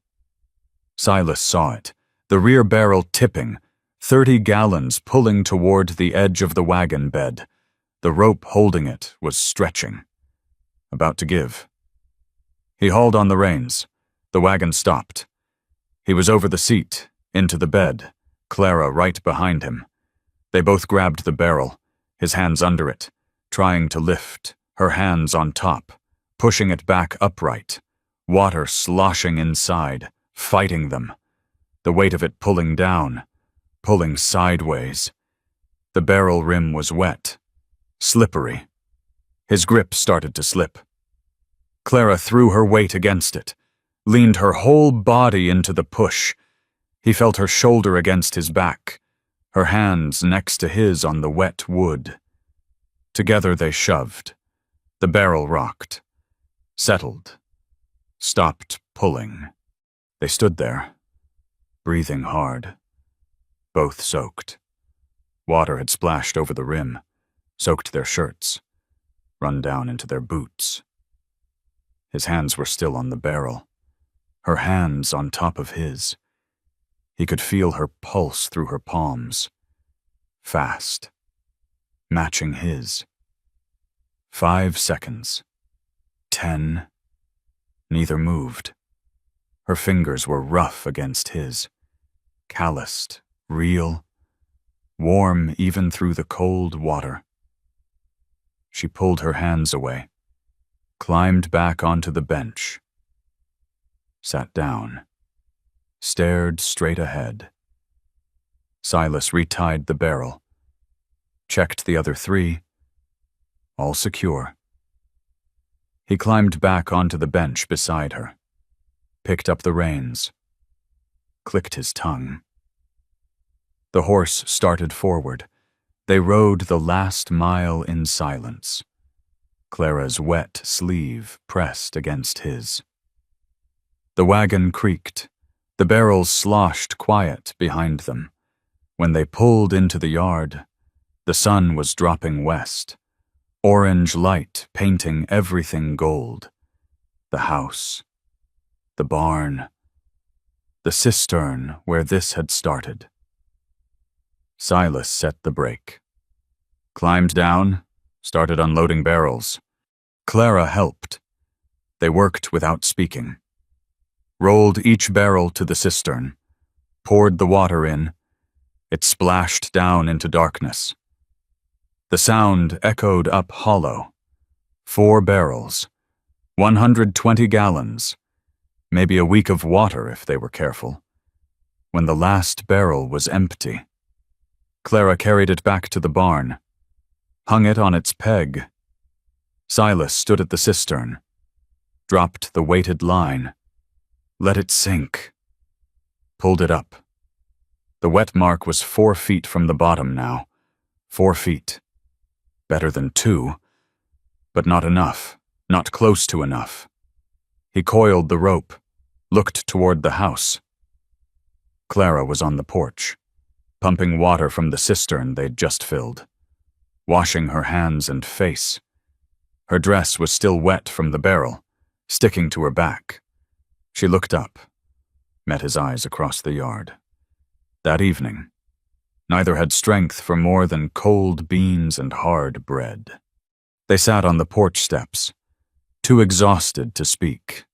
Silas saw it, the rear barrel tipping, 30 gallons pulling toward the edge of the wagon bed. The rope holding it was stretching. About to give. He hauled on the reins. The wagon stopped. He was over the seat, into the bed, Clara right behind him. They both grabbed the barrel, his hands under it, trying to lift, her hands on top, pushing it back upright, water sloshing inside, fighting them, the weight of it pulling down, pulling sideways. The barrel rim was wet, slippery. His grip started to slip. Clara threw her weight against it, leaned her whole body into the push. He felt her shoulder against his back, her hands next to his on the wet wood. Together they shoved. The barrel rocked, settled, stopped pulling. They stood there, breathing hard, both soaked. Water had splashed over the rim, soaked their shirts, run down into their boots. His hands were still on the barrel, her hands on top of his. He could feel her pulse through her palms. Fast. Matching his. 5 seconds. 10. Neither moved. Her fingers were rough against his. Calloused, real, warm even through the cold water. She pulled her hands away, climbed back onto the bench, sat down, stared straight ahead. Silas retied the barrel, checked the other 3, all secure. He climbed back onto the bench beside her, picked up the reins, clicked his tongue. The horse started forward. They rode the last mile in silence. Clara's wet sleeve pressed against his. The wagon creaked. The barrels sloshed quiet behind them. When they pulled into the yard, the sun was dropping west, orange light painting everything gold. The house, the barn, the cistern where this had started. Silas set the brake. Climbed down, started unloading barrels. Clara helped. They worked without speaking. Rolled each barrel to the cistern, poured the water in. It splashed down into darkness. The sound echoed up hollow. 4 barrels, 120 gallons, maybe a week of water if they were careful. When the last barrel was empty, Clara carried it back to the barn, hung it on its peg. Silas stood at the cistern, dropped the weighted line, let it sink. pulled it up. The wet mark was 4 feet from the bottom now. 4 feet. Better than 2, but not enough, not close to enough. He coiled the rope, looked toward the house. Clara was on the porch, pumping water from the cistern they'd just filled, washing her hands and face. Her dress was still wet from the barrel, sticking to her back. She looked up, met his eyes across the yard. That evening, neither had strength for more than cold beans and hard bread. They sat on the porch steps, too exhausted to speak,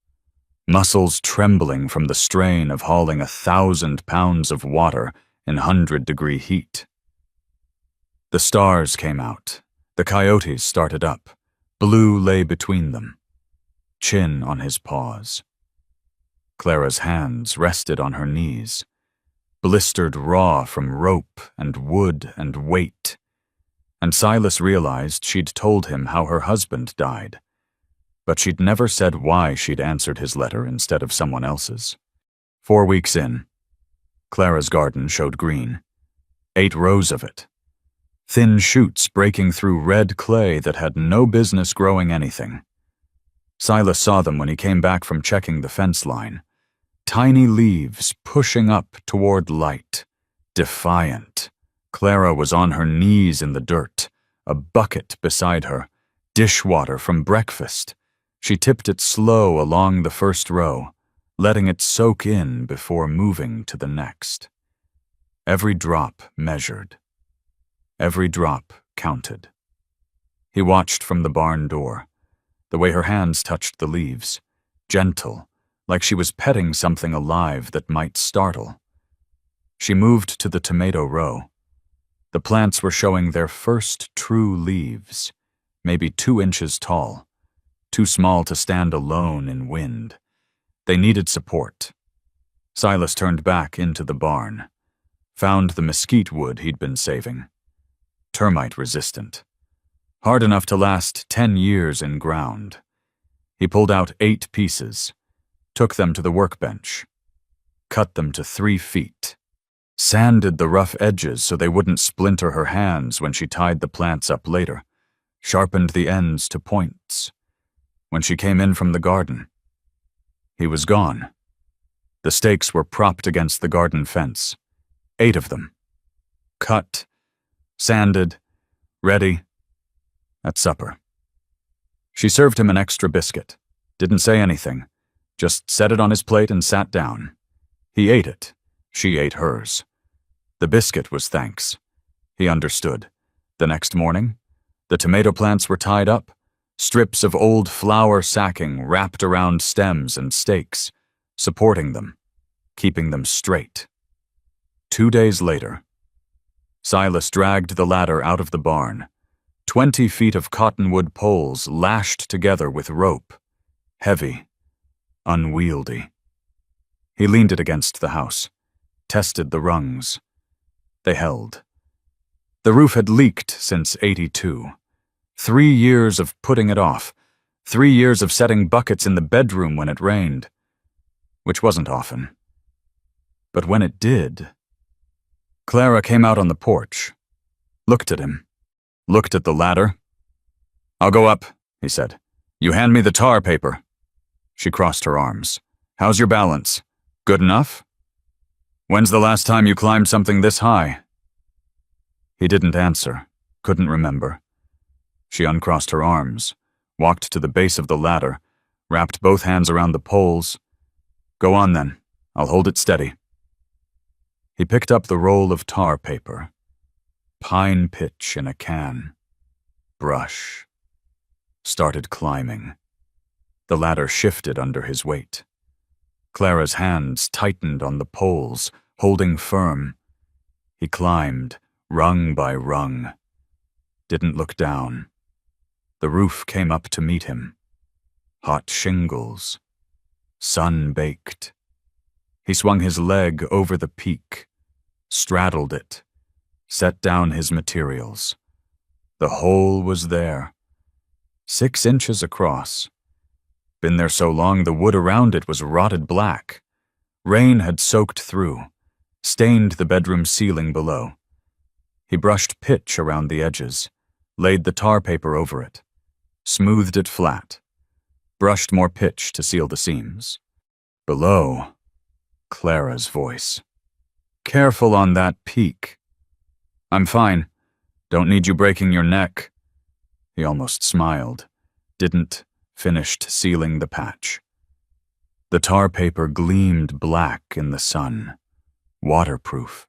muscles trembling from the strain of hauling 1,000 pounds of water in 100-degree heat. The stars came out, the coyotes started up, blue lay between them, chin on his paws. Clara's hands rested on her knees, blistered raw from rope and wood and weight, and Silas realized she'd told him how her husband died, but she'd never said why she'd answered his letter instead of someone else's. 4 weeks in, Clara's garden showed green, 8 rows of it, thin shoots breaking through red clay that had no business growing anything. Silas saw them when he came back from checking the fence line. Tiny leaves pushing up toward light, defiant. Clara was on her knees in the dirt, a bucket beside her, dishwater from breakfast. She tipped it slow along the first row, letting it soak in before moving to the next. Every drop measured. Every drop counted. He watched from the barn door, the way her hands touched the leaves, gentle, like she was petting something alive that might startle. She moved to the tomato row. The plants were showing their first true leaves, maybe 2 inches tall, too small to stand alone in wind. They needed support. Silas turned back into the barn, found the mesquite wood he'd been saving. Termite-resistant. Hard enough to last 10 years in ground. He pulled out 8 pieces, took them to the workbench, cut them to 3 feet, sanded the rough edges so they wouldn't splinter her hands when she tied the plants up later, sharpened the ends to points. When she came in from the garden, he was gone. The stakes were propped against the garden fence, 8 of them. Cut, sanded, ready, at supper. She served him an extra biscuit, didn't say anything, just set it on his plate and sat down. He ate it. She ate hers. The biscuit was thanks. He understood. The next morning, the tomato plants were tied up, strips of old flour sacking wrapped around stems and stakes, supporting them, keeping them straight. 2 days later, Silas dragged the ladder out of the barn, 20 feet of cottonwood poles lashed together with rope, heavy, unwieldy. He leaned it against the house, tested the rungs. They held. The roof had leaked since '82. 3 years of putting it off, 3 years of setting buckets in the bedroom when it rained, which wasn't often. But when it did, Clara came out on the porch, looked at him, looked at the ladder. "I'll go up," he said. "You hand me the tar paper." She crossed her arms. "How's your balance? Good enough? When's the last time you climbed something this high?" He didn't answer, couldn't remember. She uncrossed her arms, walked to the base of the ladder, wrapped both hands around the poles. "Go on then, I'll hold it steady." He picked up the roll of tar paper. Pine pitch in a can. Brush. Started climbing. The ladder shifted under his weight. Clara's hands tightened on the poles, holding firm. He climbed, rung by rung. Didn't look down. The roof came up to meet him. Hot shingles. Sun-baked. He swung his leg over the peak, straddled it, set down his materials. The hole was there. 6 inches across. Been there so long the wood around it was rotted black. Rain had soaked through, stained the bedroom ceiling below. He brushed pitch around the edges, laid the tar paper over it, smoothed it flat, brushed more pitch to seal the seams. Below, Clara's voice. "Careful on that peak." "I'm fine. Don't need you breaking your neck." He almost smiled, didn't, finished sealing the patch. The tar paper gleamed black in the sun, waterproof.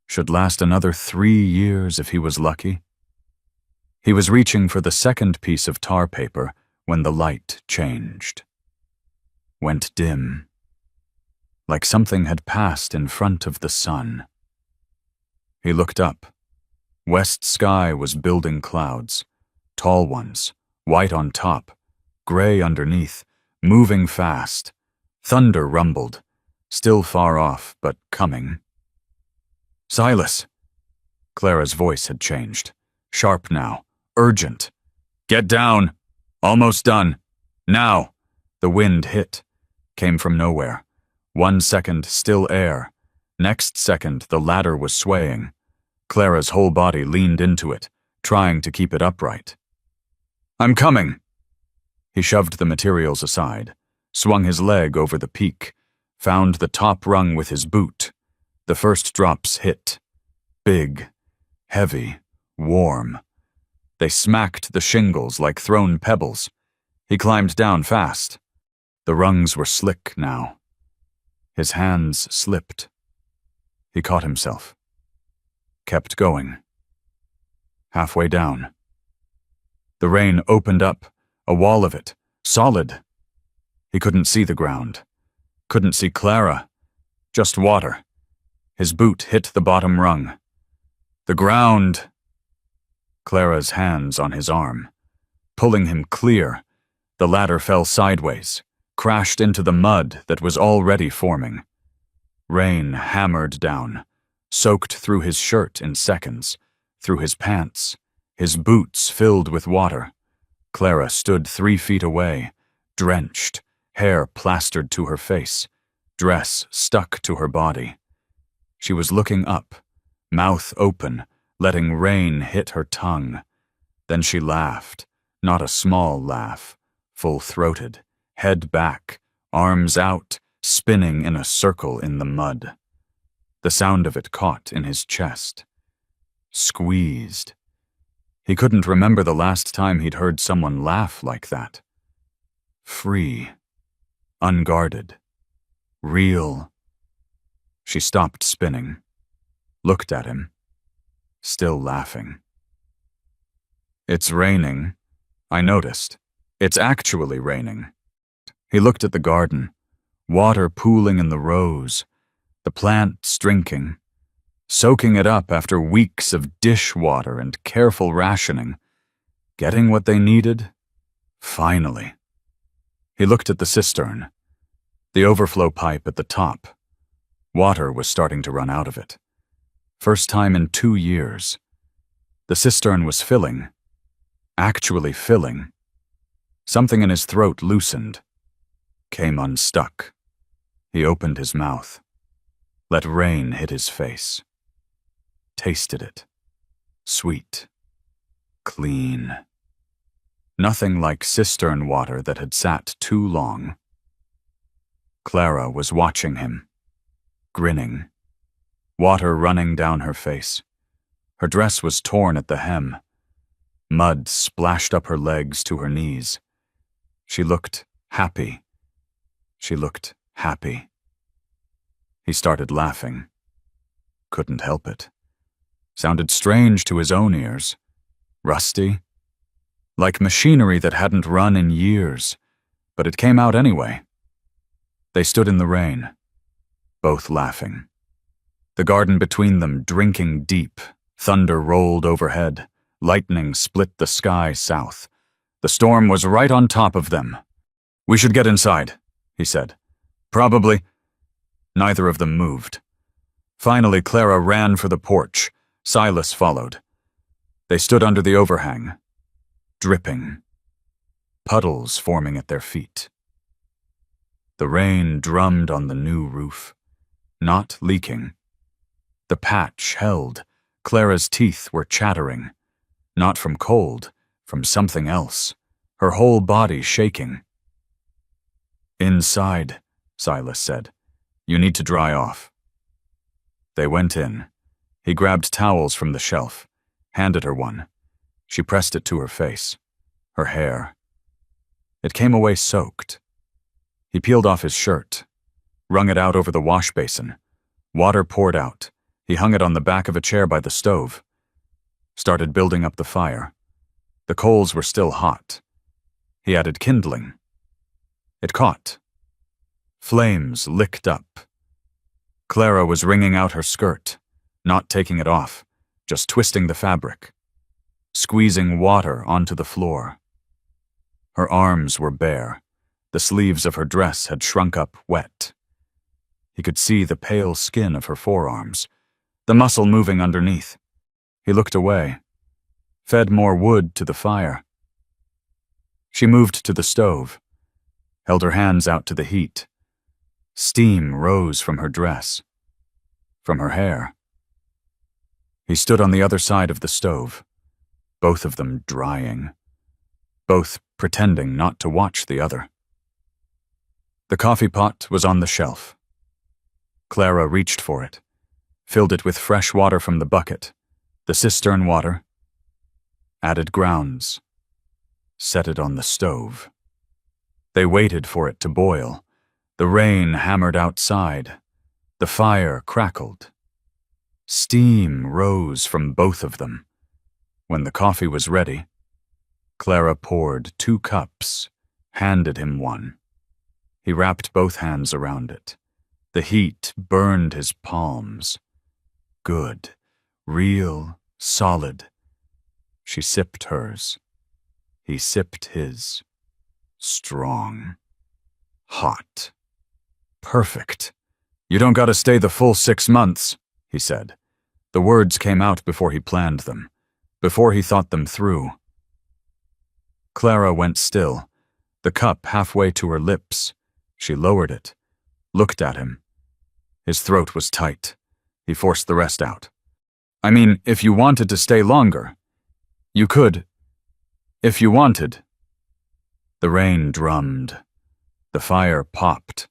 Should last another 3 years if he was lucky. He was reaching for the second piece of tar paper when the light changed. Went dim, like something had passed in front of the sun. He looked up. West sky was building clouds, tall ones, white on top, gray underneath, moving fast. Thunder rumbled, still far off, but coming. "Silas!" Clara's voice had changed, sharp now, urgent. "Get down! Almost done! Now!" The wind hit, came from nowhere. 1 second, still air. Next second, the ladder was swaying. Clara's whole body leaned into it, trying to keep it upright. "I'm coming!" He shoved the materials aside, swung his leg over the peak, found the top rung with his boot. The first drops hit. Big, heavy, warm. They smacked the shingles like thrown pebbles. He climbed down fast. The rungs were slick now. His hands slipped. He caught himself. Kept going. Halfway down. The rain opened up, a wall of it, solid. He couldn't see the ground. Couldn't see Clara. Just water. His boot hit the bottom rung. The ground. Clara's hands on his arm. Pulling him clear, the ladder fell sideways, crashed into the mud that was already forming. Rain hammered down, soaked through his shirt in seconds, through his pants, his boots filled with water. Clara stood 3 feet away, drenched, hair plastered to her face, dress stuck to her body. She was looking up, mouth open, letting rain hit her tongue. Then she laughed, not a small laugh, full-throated, head back, arms out, spinning in a circle in the mud. The sound of it caught in his chest. Squeezed. He couldn't remember the last time he'd heard someone laugh like that. Free. Unguarded. Real. She stopped spinning. Looked at him. Still laughing. "It's raining. I noticed. It's actually raining." He looked at the garden. Water pooling in the rows. The plants drinking. Soaking it up after weeks of dishwater and careful rationing. Getting what they needed? Finally. He looked at the cistern. The overflow pipe at the top. Water was starting to run out of it. First time in 2 years. The cistern was filling. Actually filling. Something in his throat loosened. Came unstuck. He opened his mouth. Let rain hit his face. Tasted it. Sweet. Clean. Nothing like cistern water that had sat too long. Clara was watching him, grinning. Water running down her face. Her dress was torn at the hem. Mud splashed up her legs to her knees. She looked happy. She looked happy. He started laughing. Couldn't help it. Sounded strange to his own ears. Rusty. Like machinery that hadn't run in years, but it came out anyway. They stood in the rain, both laughing. The garden between them drinking deep. Thunder rolled overhead. Lightning split the sky south. The storm was right on top of them. "We should get inside," he said. "Probably." Neither of them moved. Finally, Clara ran for the porch. Silas followed. They stood under the overhang, dripping. Puddles forming at their feet. The rain drummed on the new roof. Not leaking. The patch held. Clara's teeth were chattering. Not from cold, from something else. Her whole body shaking. "Inside," Silas said. "You need to dry off." They went in. He grabbed towels from the shelf, handed her one. She pressed it to her face, her hair. It came away soaked. He peeled off his shirt, wrung it out over the wash basin. Water poured out. He hung it on the back of a chair by the stove. Started building up the fire. The coals were still hot. He added kindling. It caught. Flames licked up. Clara was wringing out her skirt, not taking it off, just twisting the fabric, squeezing water onto the floor. Her arms were bare. The sleeves of her dress had shrunk up wet. He could see the pale skin of her forearms, the muscle moving underneath. He looked away, fed more wood to the fire. She moved to the stove, held her hands out to the heat. Steam rose from her dress, from her hair. He stood on the other side of the stove, both of them drying, both pretending not to watch the other. The coffee pot was on the shelf. Clara reached for it, filled it with fresh water from the bucket, the cistern water, added grounds, set it on the stove. They waited for it to boil. The rain hammered outside. The fire crackled. Steam rose from both of them. When the coffee was ready, Clara poured 2 cups, handed him one. He wrapped both hands around it. The heat burned his palms. Good, real, solid. She sipped hers. He sipped his. Strong. Hot. Perfect. "You don't gotta stay the full 6 months, he said. The words came out before he planned them, before he thought them through. Clara went still, the cup halfway to her lips. She lowered it, looked at him. His throat was tight. He forced the rest out. "I mean, if you wanted to stay longer, you could. If you wanted." The rain drummed. The fire popped.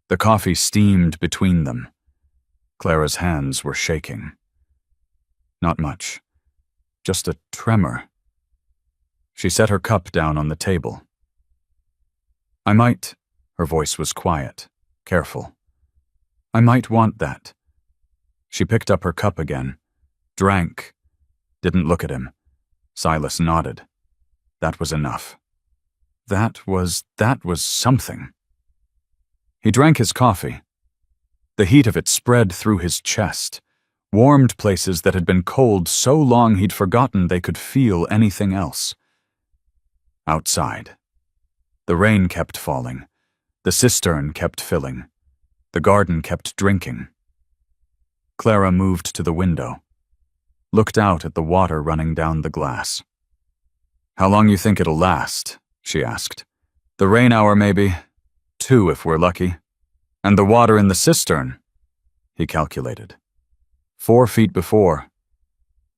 The coffee steamed between them. Clara's hands were shaking. Not much. Just a tremor. She set her cup down on the table. "I might," her voice was quiet, careful. "I might want that." She picked up her cup again, drank, didn't look at him. Silas nodded. That was enough. That was something. He drank his coffee. The heat of it spread through his chest, warmed places that had been cold so long he'd forgotten they could feel anything else. Outside. The rain kept falling. The cistern kept filling. The garden kept drinking. Clara moved to the window, looked out at the water running down the glass. "How long you think it'll last?" she asked. "The rain hour, maybe. 2 if we're lucky. And the water in the cistern," he calculated. 4 feet before.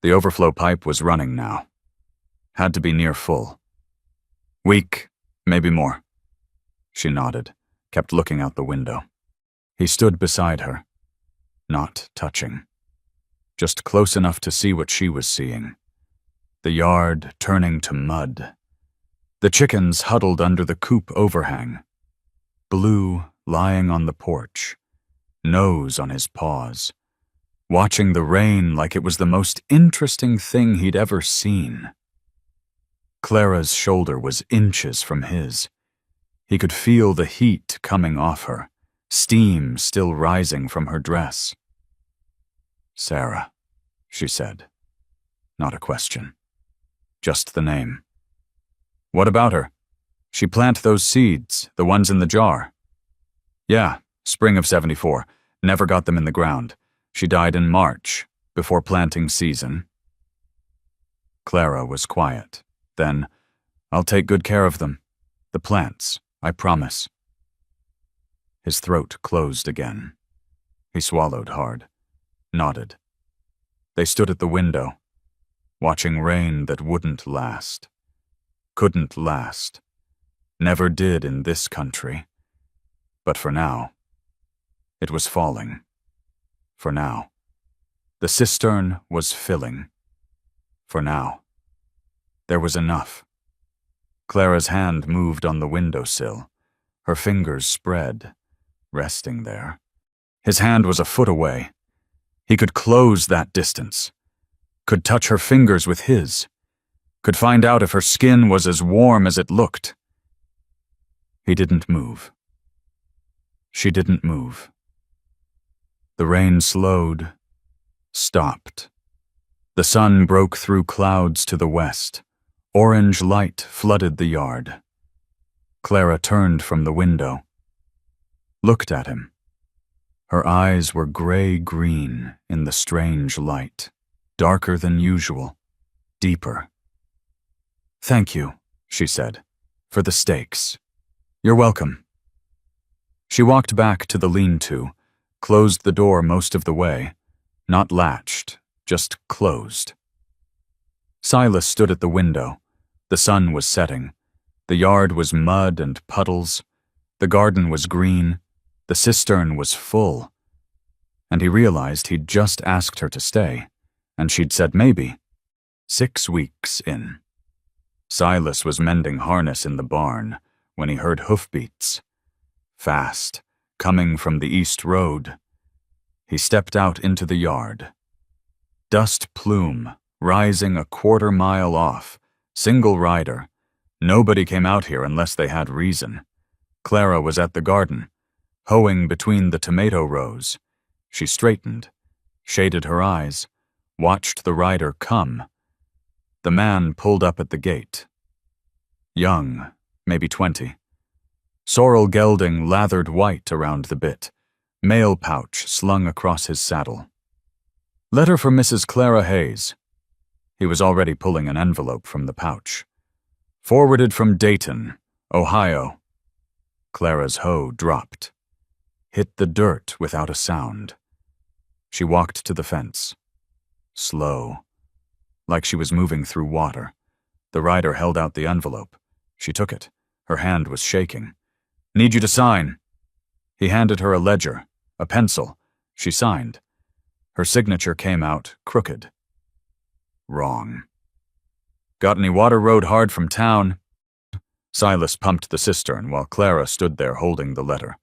The overflow pipe was running now. Had to be near full. "Week, maybe more." She nodded, kept looking out the window. He stood beside her, not touching. Just close enough to see what she was seeing. The yard turning to mud. The chickens huddled under the coop overhang. Blue lying on the porch, nose on his paws, watching the rain like it was the most interesting thing he'd ever seen. Clara's shoulder was inches from his. He could feel the heat coming off her, steam still rising from her dress. "Sarah," she said. Not a question. Just the name. "What about her? She plant those seeds, the ones in the jar?" "Yeah, spring of '74. Never got them in the ground. She died in March, before planting season." Clara was quiet. Then, "I'll take good care of them. The plants, I promise." His throat closed again. He swallowed hard, nodded. They stood at the window, watching rain that wouldn't last. Couldn't last. Never did in this country. But for now, it was falling. For now. The cistern was filling. For now. There was enough. Clara's hand moved on the windowsill, her fingers spread, resting there. His hand was a foot away. He could close that distance, could touch her fingers with his, could find out if her skin was as warm as it looked. He didn't move. She didn't move. The rain slowed, stopped. The sun broke through clouds to the west. Orange light flooded the yard. Clara turned from the window, looked at him. Her eyes were gray-green in the strange light, darker than usual, deeper. "Thank you," she said, "for the steaks. You're welcome." She walked back to the lean-to, closed the door most of the way, not latched, just closed. Silas stood at the window. The sun was setting. The yard was mud and puddles. The garden was green. The cistern was full. And he realized he'd just asked her to stay, and she'd said maybe. 6 weeks in. Silas was mending harness in the barn when he heard hoofbeats. Fast, coming from the east road. He stepped out into the yard. Dust plume, rising a quarter-mile off. Single rider. Nobody came out here unless they had reason. Clara was at the garden, hoeing between the tomato rows. She straightened, shaded her eyes, watched the rider come. The man pulled up at the gate. Young, maybe 20. Sorrel gelding lathered white around the bit, mail pouch slung across his saddle. "Letter for Mrs. Clara Hayes." He was already pulling an envelope from the pouch. "Forwarded from Dayton, Ohio." Clara's hoe dropped, hit the dirt without a sound. She walked to the fence. Slow, like she was moving through water. The rider held out the envelope. She took it. Her hand was shaking. "Need you to sign." He handed her a ledger, a pencil. She signed. Her signature came out crooked. Wrong. "Got any water rode hard from town?" Silas pumped the cistern while Clara stood there holding the letter.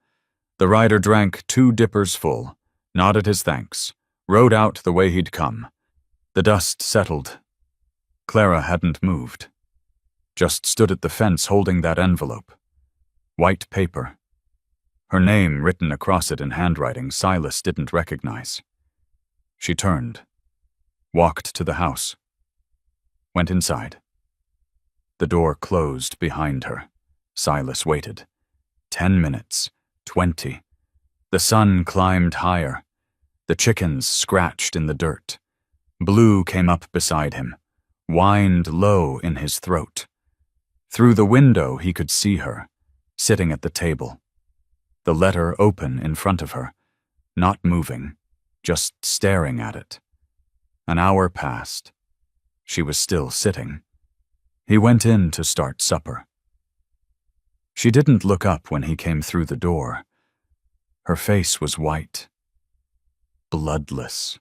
The rider drank 2 dippers full, nodded his thanks, rode out the way he'd come. The dust settled. Clara hadn't moved. Just stood at the fence holding that envelope. White paper. Her name written across it in handwriting Silas didn't recognize. She turned, walked to the house, went inside. The door closed behind her. Silas waited. 10 minutes, 20. The sun climbed higher. The chickens scratched in the dirt. Blue came up beside him, whined low in his throat. Through the window he could see her, sitting at the table. The letter open in front of her, not moving, just staring at it. An hour passed. She was still sitting. He went in to start supper. She didn't look up when he came through the door. Her face was white, bloodless.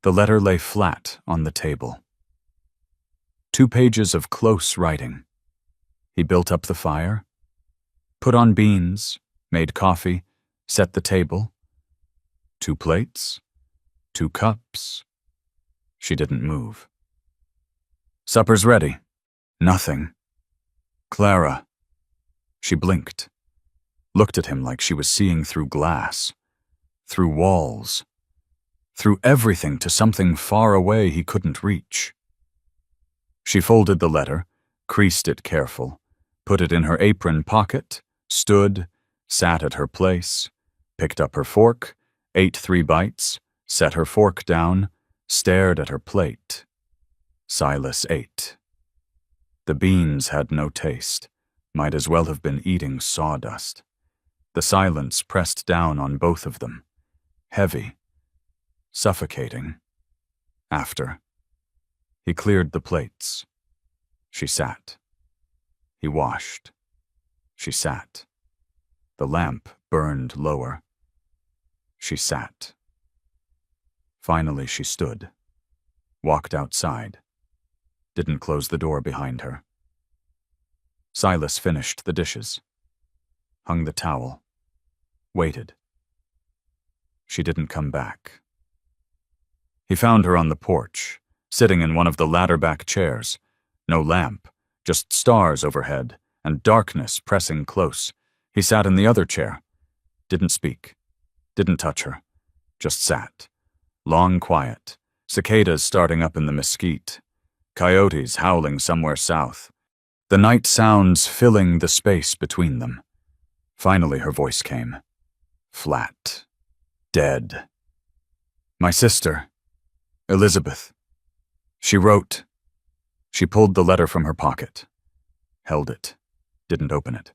The letter lay flat on the table. 2 pages of close writing. He built up the fire, put on beans, made coffee, set the table. 2 plates, 2 cups. She didn't move. "Supper's ready." Nothing. "Clara." She blinked, looked at him like she was seeing through glass, through walls, through everything to something far away he couldn't reach. She folded the letter, creased it careful, put it in her apron pocket, stood, sat at her place, picked up her fork, ate 3 bites, set her fork down, stared at her plate. Silas ate. The beans had no taste, might as well have been eating sawdust. The silence pressed down on both of them. Heavy. Suffocating. After. He cleared the plates. She sat. He washed. She sat. The lamp burned lower. She sat. Finally she stood. Walked outside. Didn't close the door behind her. Silas finished the dishes. Hung the towel. Waited. She didn't come back. He found her on the porch, sitting in one of the ladder-back chairs. No lamp, just stars overhead, and darkness pressing close. He sat in the other chair. Didn't speak. Didn't touch her. Just sat. Long quiet. Cicadas starting up in the mesquite. Coyotes howling somewhere south. The night sounds filling the space between them. Finally her voice came. Flat. Dead. My sister, Elizabeth. She wrote. She pulled the letter from her pocket. Held it. Didn't open it.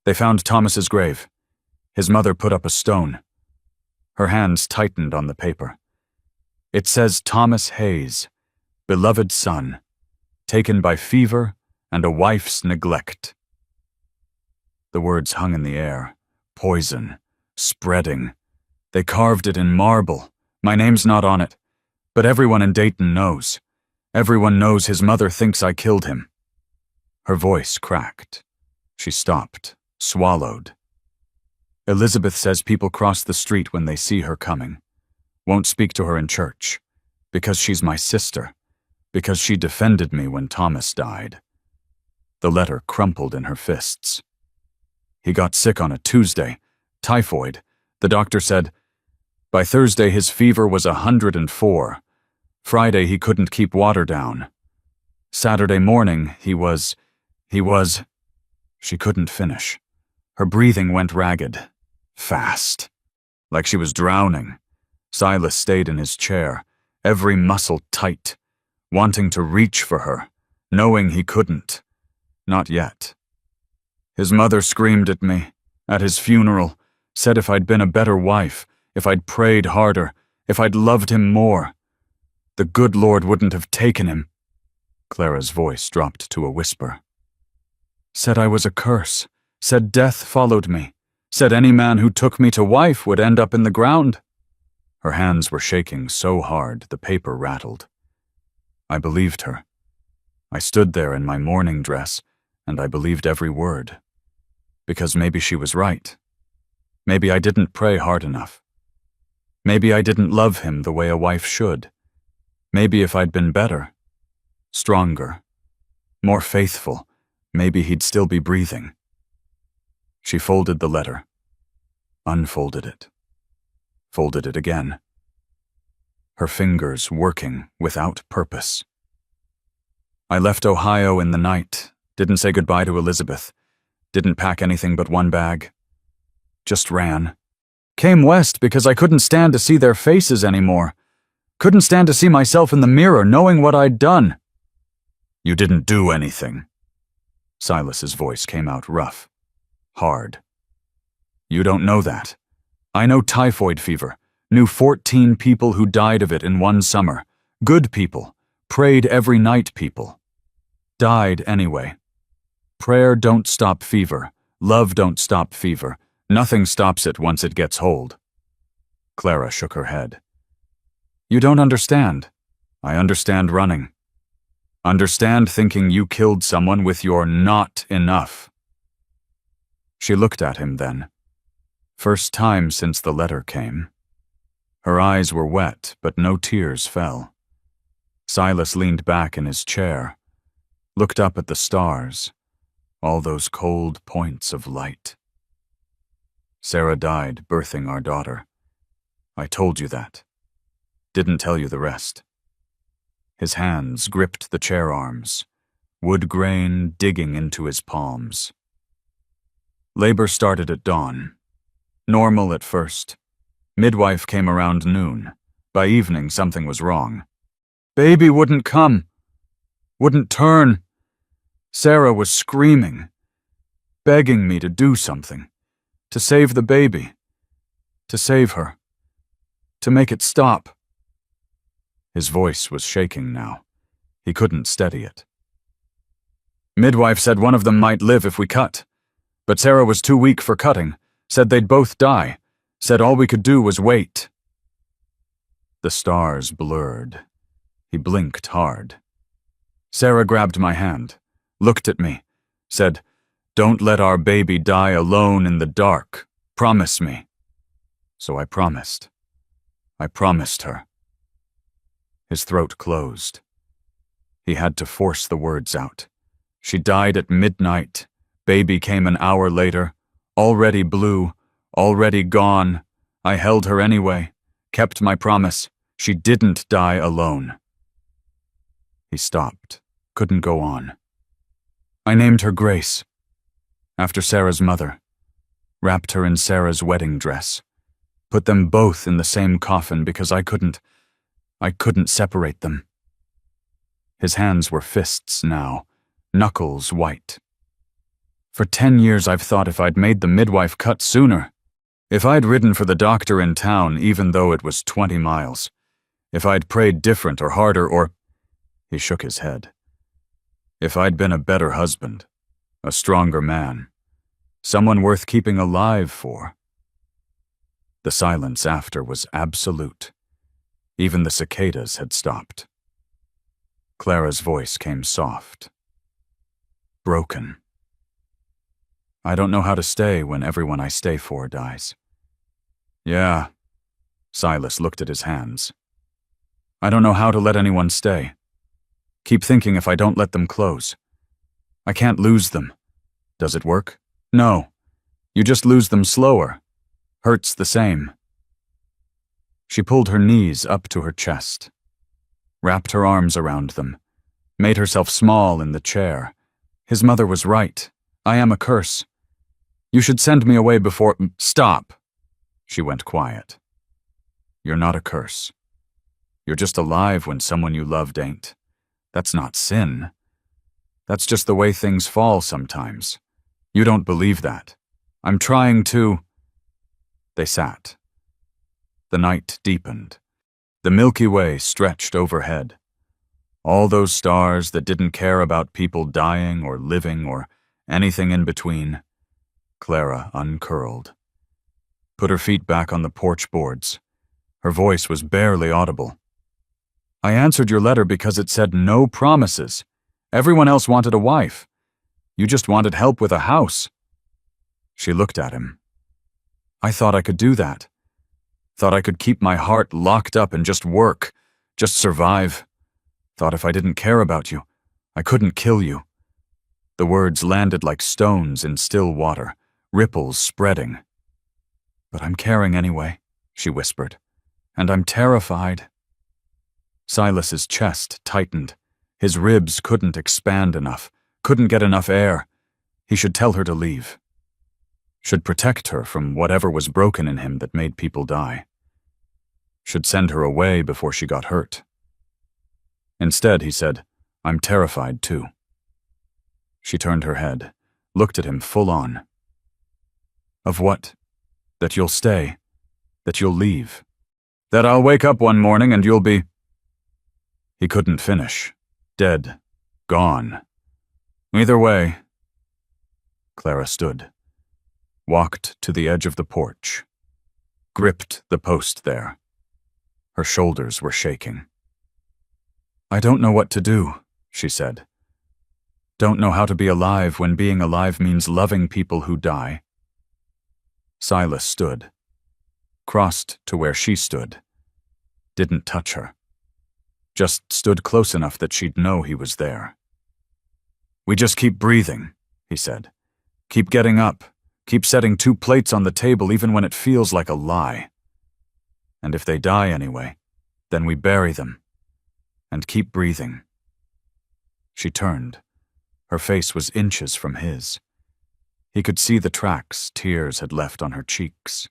They found Thomas's grave. His mother put up a stone. Her hands tightened on the paper. It says Thomas Hayes, beloved son, taken by fever and a wife's neglect. The words hung in the air. Poison. Spreading. They carved it in marble. My name's not on it. But everyone in Dayton knows. Everyone knows his mother thinks I killed him. Her voice cracked. She stopped, swallowed. Elizabeth says people cross the street when they see her coming. Won't speak to her in church. Because she's my sister. Because she defended me when Thomas died. The letter crumpled in her fists. He got sick on a Tuesday. Typhoid. The doctor said, by Thursday his fever was 104. Friday he couldn't keep water down. Saturday morning he was... She couldn't finish. Her breathing went ragged. Fast. Like she was drowning. Silas stayed in his chair, every muscle tight, wanting to reach for her, knowing he couldn't. Not yet. His mother screamed at me, at his funeral, said if I'd been a better wife, if I'd prayed harder, if I'd loved him more, the good Lord wouldn't have taken him. Clara's voice dropped to a whisper. Said I was a curse, said death followed me, said any man who took me to wife would end up in the ground. Her hands were shaking so hard the paper rattled. I believed her. I stood there in my mourning dress, and I believed every word. Because maybe she was right. Maybe I didn't pray hard enough. Maybe I didn't love him the way a wife should. Maybe if I'd been better, stronger, more faithful, maybe he'd still be breathing. She folded the letter, unfolded it, folded it again. Her fingers working without purpose. I left Ohio in the night, didn't say goodbye to Elizabeth, didn't pack anything but one bag. Just ran. Came west because I couldn't stand to see their faces anymore. Couldn't stand to see myself in the mirror knowing what I'd done. You didn't do anything. Silas's voice came out rough, hard. You don't know that. I know typhoid fever. Knew 14 people who died of it in one summer. Good people. Prayed every night people. Died anyway. Prayer don't stop fever. Love don't stop fever. Nothing stops it once it gets hold. Clara shook her head. You don't understand. I understand running. Understand thinking you killed someone with your not enough. She looked at him then. First time since the letter came. Her eyes were wet, but no tears fell. Silas leaned back in his chair, looked up at the stars, all those cold points of light. Sarah died birthing our daughter. I told you that. Didn't tell you the rest. His hands gripped the chair arms, wood grain digging into his palms. Labor started at dawn. Normal at first. Midwife came around noon. By evening, something was wrong. Baby wouldn't come. Wouldn't turn. Sarah was screaming, begging me to do something, To save the baby. To save her. To make it stop. His voice was shaking now. He couldn't steady it. Midwife said one of them might live if we cut. But Sarah was too weak for cutting, said they'd both die, said all we could do was wait. The stars blurred. He blinked hard. Sarah grabbed my hand, looked at me, said, "Don't let our baby die alone in the dark. Promise me." So I promised. I promised her. His throat closed. He had to force the words out. She died at midnight. Baby came an hour later, already blue, already gone. I held her anyway, kept my promise. She didn't die alone. He stopped, couldn't go on. I named her Grace, after Sarah's mother, wrapped her in Sarah's wedding dress, put them both in the same coffin because I couldn't separate them. His hands were fists now, knuckles white. For 10 years I've thought if I'd made the midwife cut sooner, if I'd ridden for the doctor in town even though it was 20 miles, if I'd prayed different or harder or— He shook his head. If I'd been a better husband, a stronger man, someone worth keeping alive for. The silence after was absolute. Even the cicadas had stopped. Clara's voice came soft. Broken. I don't know how to stay when everyone I stay for dies. Yeah. Silas looked at his hands. I don't know how to let anyone stay. Keep thinking if I don't let them close. I can't lose them. Does it work? No. You just lose them slower. Hurts the same. She pulled her knees up to her chest, wrapped her arms around them, made herself small in the chair. His mother was right. I am a curse. You should send me away before— Stop! She went quiet. You're not a curse. You're just alive when someone you loved ain't. That's not sin. That's just the way things fall sometimes. You don't believe that. I'm trying to— They sat. The night deepened. The Milky Way stretched overhead. All those stars that didn't care about people dying or living or anything in between. Clara uncurled. Put her feet back on the porch boards. Her voice was barely audible. I answered your letter because it said no promises. Everyone else wanted a wife. You just wanted help with a house. She looked at him. I thought I could do that. Thought I could keep my heart locked up and just work, just survive. Thought if I didn't care about you, I couldn't kill you. The words landed like stones in still water, ripples spreading. But I'm caring anyway, she whispered, and I'm terrified. Silas's chest tightened. His ribs couldn't expand enough, couldn't get enough air. He should tell her to leave. Should protect her from whatever was broken in him that made people die. Should send her away before she got hurt. Instead, he said, I'm terrified too. She turned her head, looked at him full on. Of what? That you'll stay? That you'll leave? That I'll wake up one morning and you'll be— He couldn't finish. Dead. Gone. Either way. Clara stood. Walked to the edge of the porch. Gripped the post there. Her shoulders were shaking. I don't know what to do, she said. Don't know how to be alive when being alive means loving people who die. Silas stood. Crossed to where she stood. Didn't touch her. Just stood close enough that she'd know he was there. We just keep breathing, he said. Keep getting up. Keep setting 2 plates on the table even when it feels like a lie. And if they die anyway, then we bury them. And keep breathing. She turned. Her face was inches from his. He could see the tracks tears had left on her cheeks.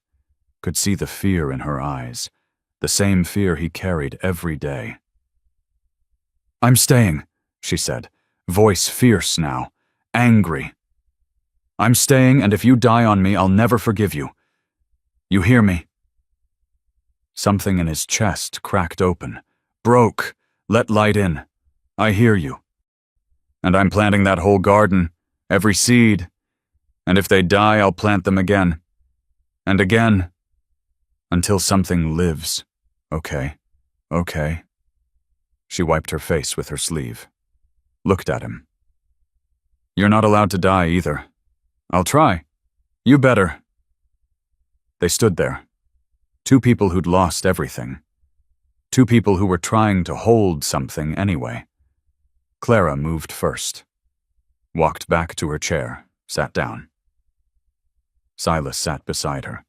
Could see the fear in her eyes. The same fear he carried every day. I'm staying, she said, voice fierce now, angry. I'm staying, and if you die on me, I'll never forgive you. You hear me?" Something in his chest cracked open. "Broke. Let light in. I hear you. And I'm planting that whole garden, every seed. And if they die, I'll plant them again. And again. Until something lives. Okay. Okay." She wiped her face with her sleeve. Looked at him. "You're not allowed to die either. I'll try. You better." They stood there. Two people who'd lost everything. Two people who were trying to hold something anyway. Clara moved first. Walked back to her chair, sat down. Silas sat beside her.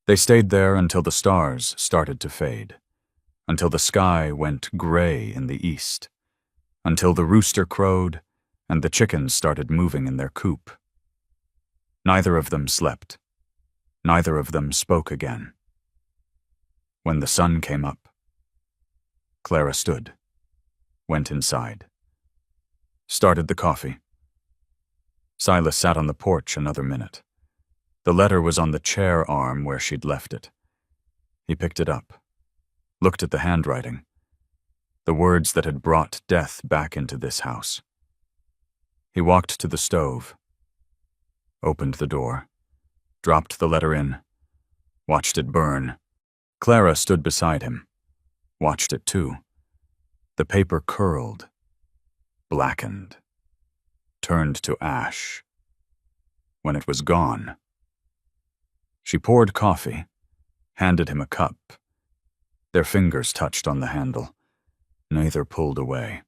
They stayed there until the stars started to fade, until the sky went gray in the east, until the rooster crowed and the chickens started moving in their coop. Neither of them slept. Neither of them spoke again. When the sun came up, Clara stood, went inside, started the coffee. Silas sat on the porch another minute. The letter was on the chair arm where she'd left it. He picked it up, looked at the handwriting, the words that had brought death back into this house. He walked to the stove, opened the door, dropped the letter in, watched it burn. Clara stood beside him, watched it too. The paper curled, blackened, turned to ash. When it was gone, she poured coffee, handed him a cup. Their fingers touched on the handle. Neither pulled away.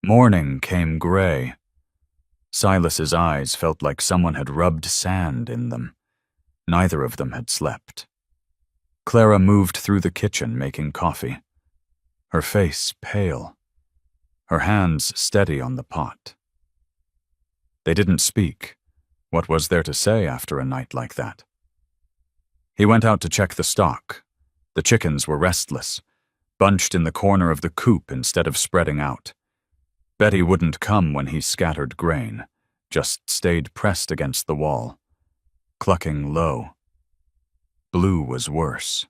Morning came gray. Silas's eyes felt like someone had rubbed sand in them. Neither of them had slept. Clara moved through the kitchen making coffee. Her face pale, her hands steady on the pot. They didn't speak. What was there to say after a night like that? He went out to check the stock. The chickens were restless, bunched in the corner of the coop instead of spreading out. Betty wouldn't come when he scattered grain, just stayed pressed against the wall, clucking low. Blue was worse.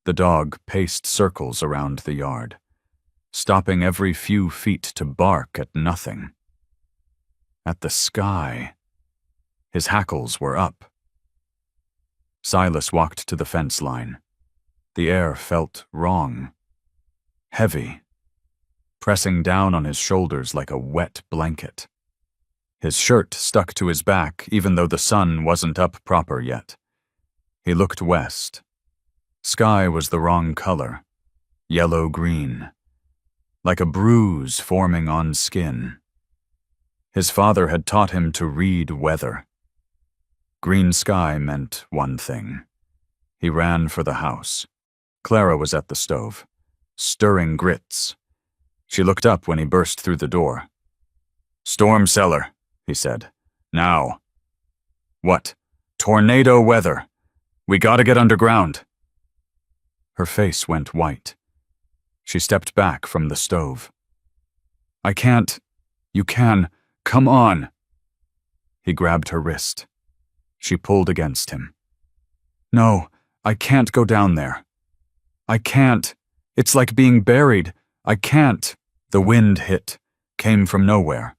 The dog paced circles around the yard, stopping every few feet to bark at nothing. At the sky. His hackles were up. Silas walked to the fence line. The air felt wrong, heavy, pressing down on his shoulders like a wet blanket. His shirt stuck to his back even though the sun wasn't up proper yet. He looked west. Sky was the wrong color, yellow-green, like a bruise forming on skin. His father had taught him to read weather. Green sky meant one thing. He ran for the house. Clara was at the stove, stirring grits. She looked up when he burst through the door. "Storm cellar," he said. "Now." "What? Tornado weather. We gotta get underground." Her face went white. She stepped back from the stove. "I can't. You can. Come on." He grabbed her wrist. She pulled against him. "No, I can't go down there. I can't. It's like being buried. I can't." The wind hit, came from nowhere.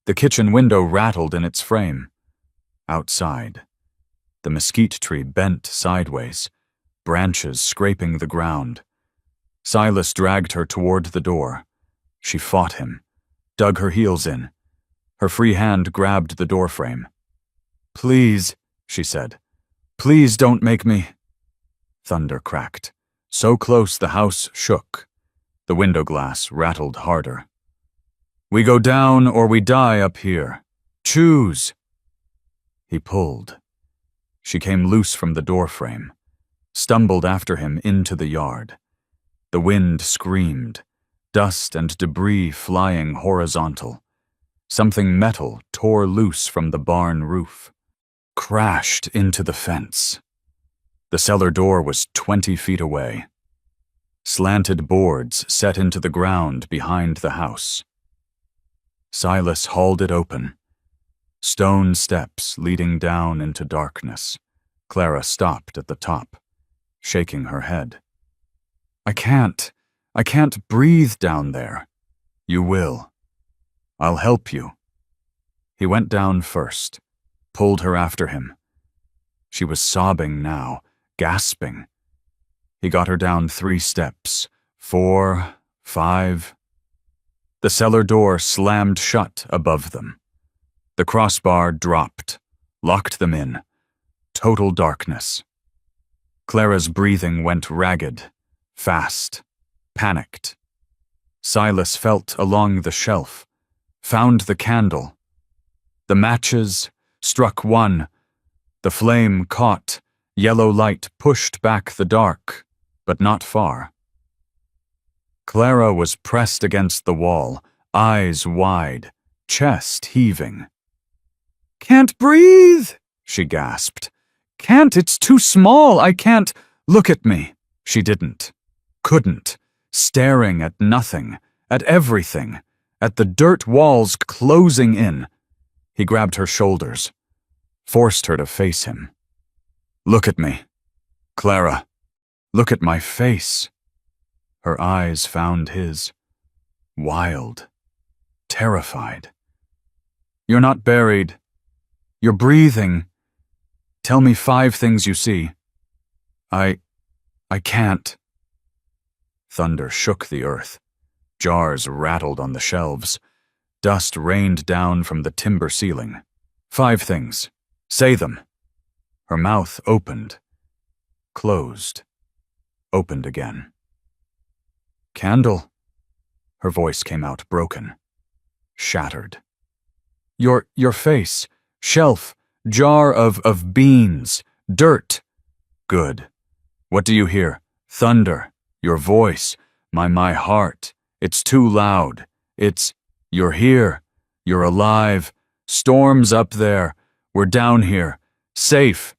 The kitchen window rattled in its frame. Outside, the mesquite tree bent sideways, branches scraping the ground. Silas dragged her toward the door. She fought him, dug her heels in. Her free hand grabbed the doorframe. "Please," she said. "Please don't make me." Thunder cracked, so close the house shook. The window glass rattled harder. "We go down or we die up here. Choose." He pulled. She came loose from the doorframe, stumbled after him into the yard. The wind screamed, dust and debris flying horizontal. Something metal tore loose from the barn roof, crashed into the fence. The cellar door was 20 feet away. Slanted boards set into the ground behind the house. Silas hauled it open. Stone steps leading down into darkness. Clara stopped at the top, shaking her head. I can't breathe down there. You will. I'll help you. He went down first, pulled her after him. She was sobbing now, gasping. He got her down 3 steps, 4, 5. The cellar door slammed shut above them. The crossbar dropped, locked them in. Total darkness. Clara's breathing went ragged, fast, panicked. Silas felt along the shelf, found the candle. The matches struck one. The flame caught. Yellow light pushed back the dark, but not far. Clara was pressed against the wall, eyes wide, chest heaving. "Can't breathe," she gasped. "Can't, it's too small, I can't. Look at me." She didn't. Couldn't. Staring at nothing, at everything, at the dirt walls closing in. He grabbed her shoulders, forced her to face him. "Look at me. Clara, look at my face." Her eyes found his. Wild. Terrified. "You're not buried. You're breathing. Tell me 5 things you see." I can't." Thunder shook the earth. Jars rattled on the shelves. Dust rained down from the timber ceiling. 5 things. Say them." Her mouth opened. Closed. Opened again. "Candle." Her voice came out broken. Shattered. Your face. Shelf. Jar of beans. Dirt." "Good. What do you hear?" "Thunder. Your voice. My heart. It's too loud. You're here. You're alive. Storm's up there. We're down here. Safe."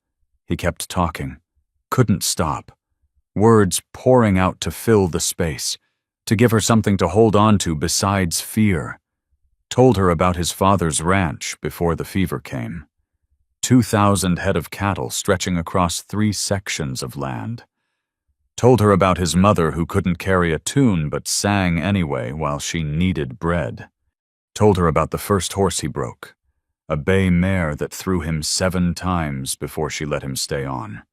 He kept talking. Couldn't stop. Words pouring out to fill the space, to give her something to hold on to besides fear. Told her about his father's ranch before the fever came. 2,000 head of cattle stretching across 3 sections of land. Told her about his mother who couldn't carry a tune but sang anyway while she kneaded bread. Told her about the first horse he broke, a bay mare that threw him 7 times before she let him stay on.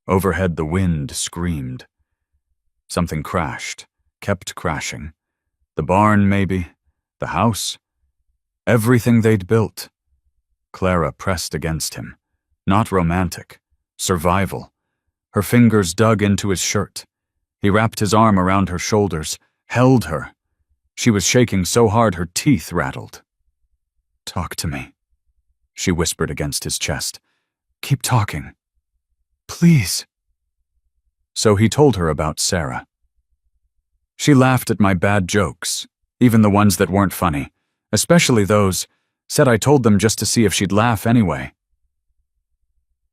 Overhead the wind screamed. Something crashed, kept crashing. The barn, maybe. The house. Everything they'd built. Clara pressed against him. Not romantic. Survival. Her fingers dug into his shirt. He wrapped his arm around her shoulders, held her. She was shaking so hard her teeth rattled. "Talk to me," she whispered against his chest. "Keep talking. Please." So he told her about Sarah. She laughed at my bad jokes, even the ones that weren't funny, especially those, said I told them just to see if she'd laugh anyway.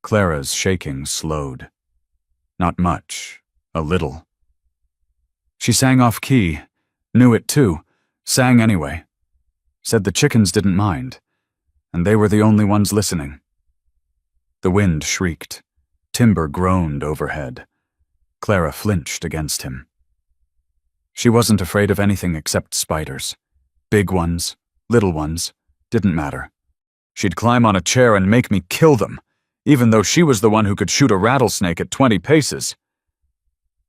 Clara's shaking slowed. Not much, a little. She sang off key, knew it too, sang anyway. Said the chickens didn't mind, and they were the only ones listening. The wind shrieked. Timber groaned overhead. Clara flinched against him. She wasn't afraid of anything except spiders. Big ones, little ones, didn't matter. She'd climb on a chair and make me kill them, even though she was the one who could shoot a rattlesnake at 20 paces.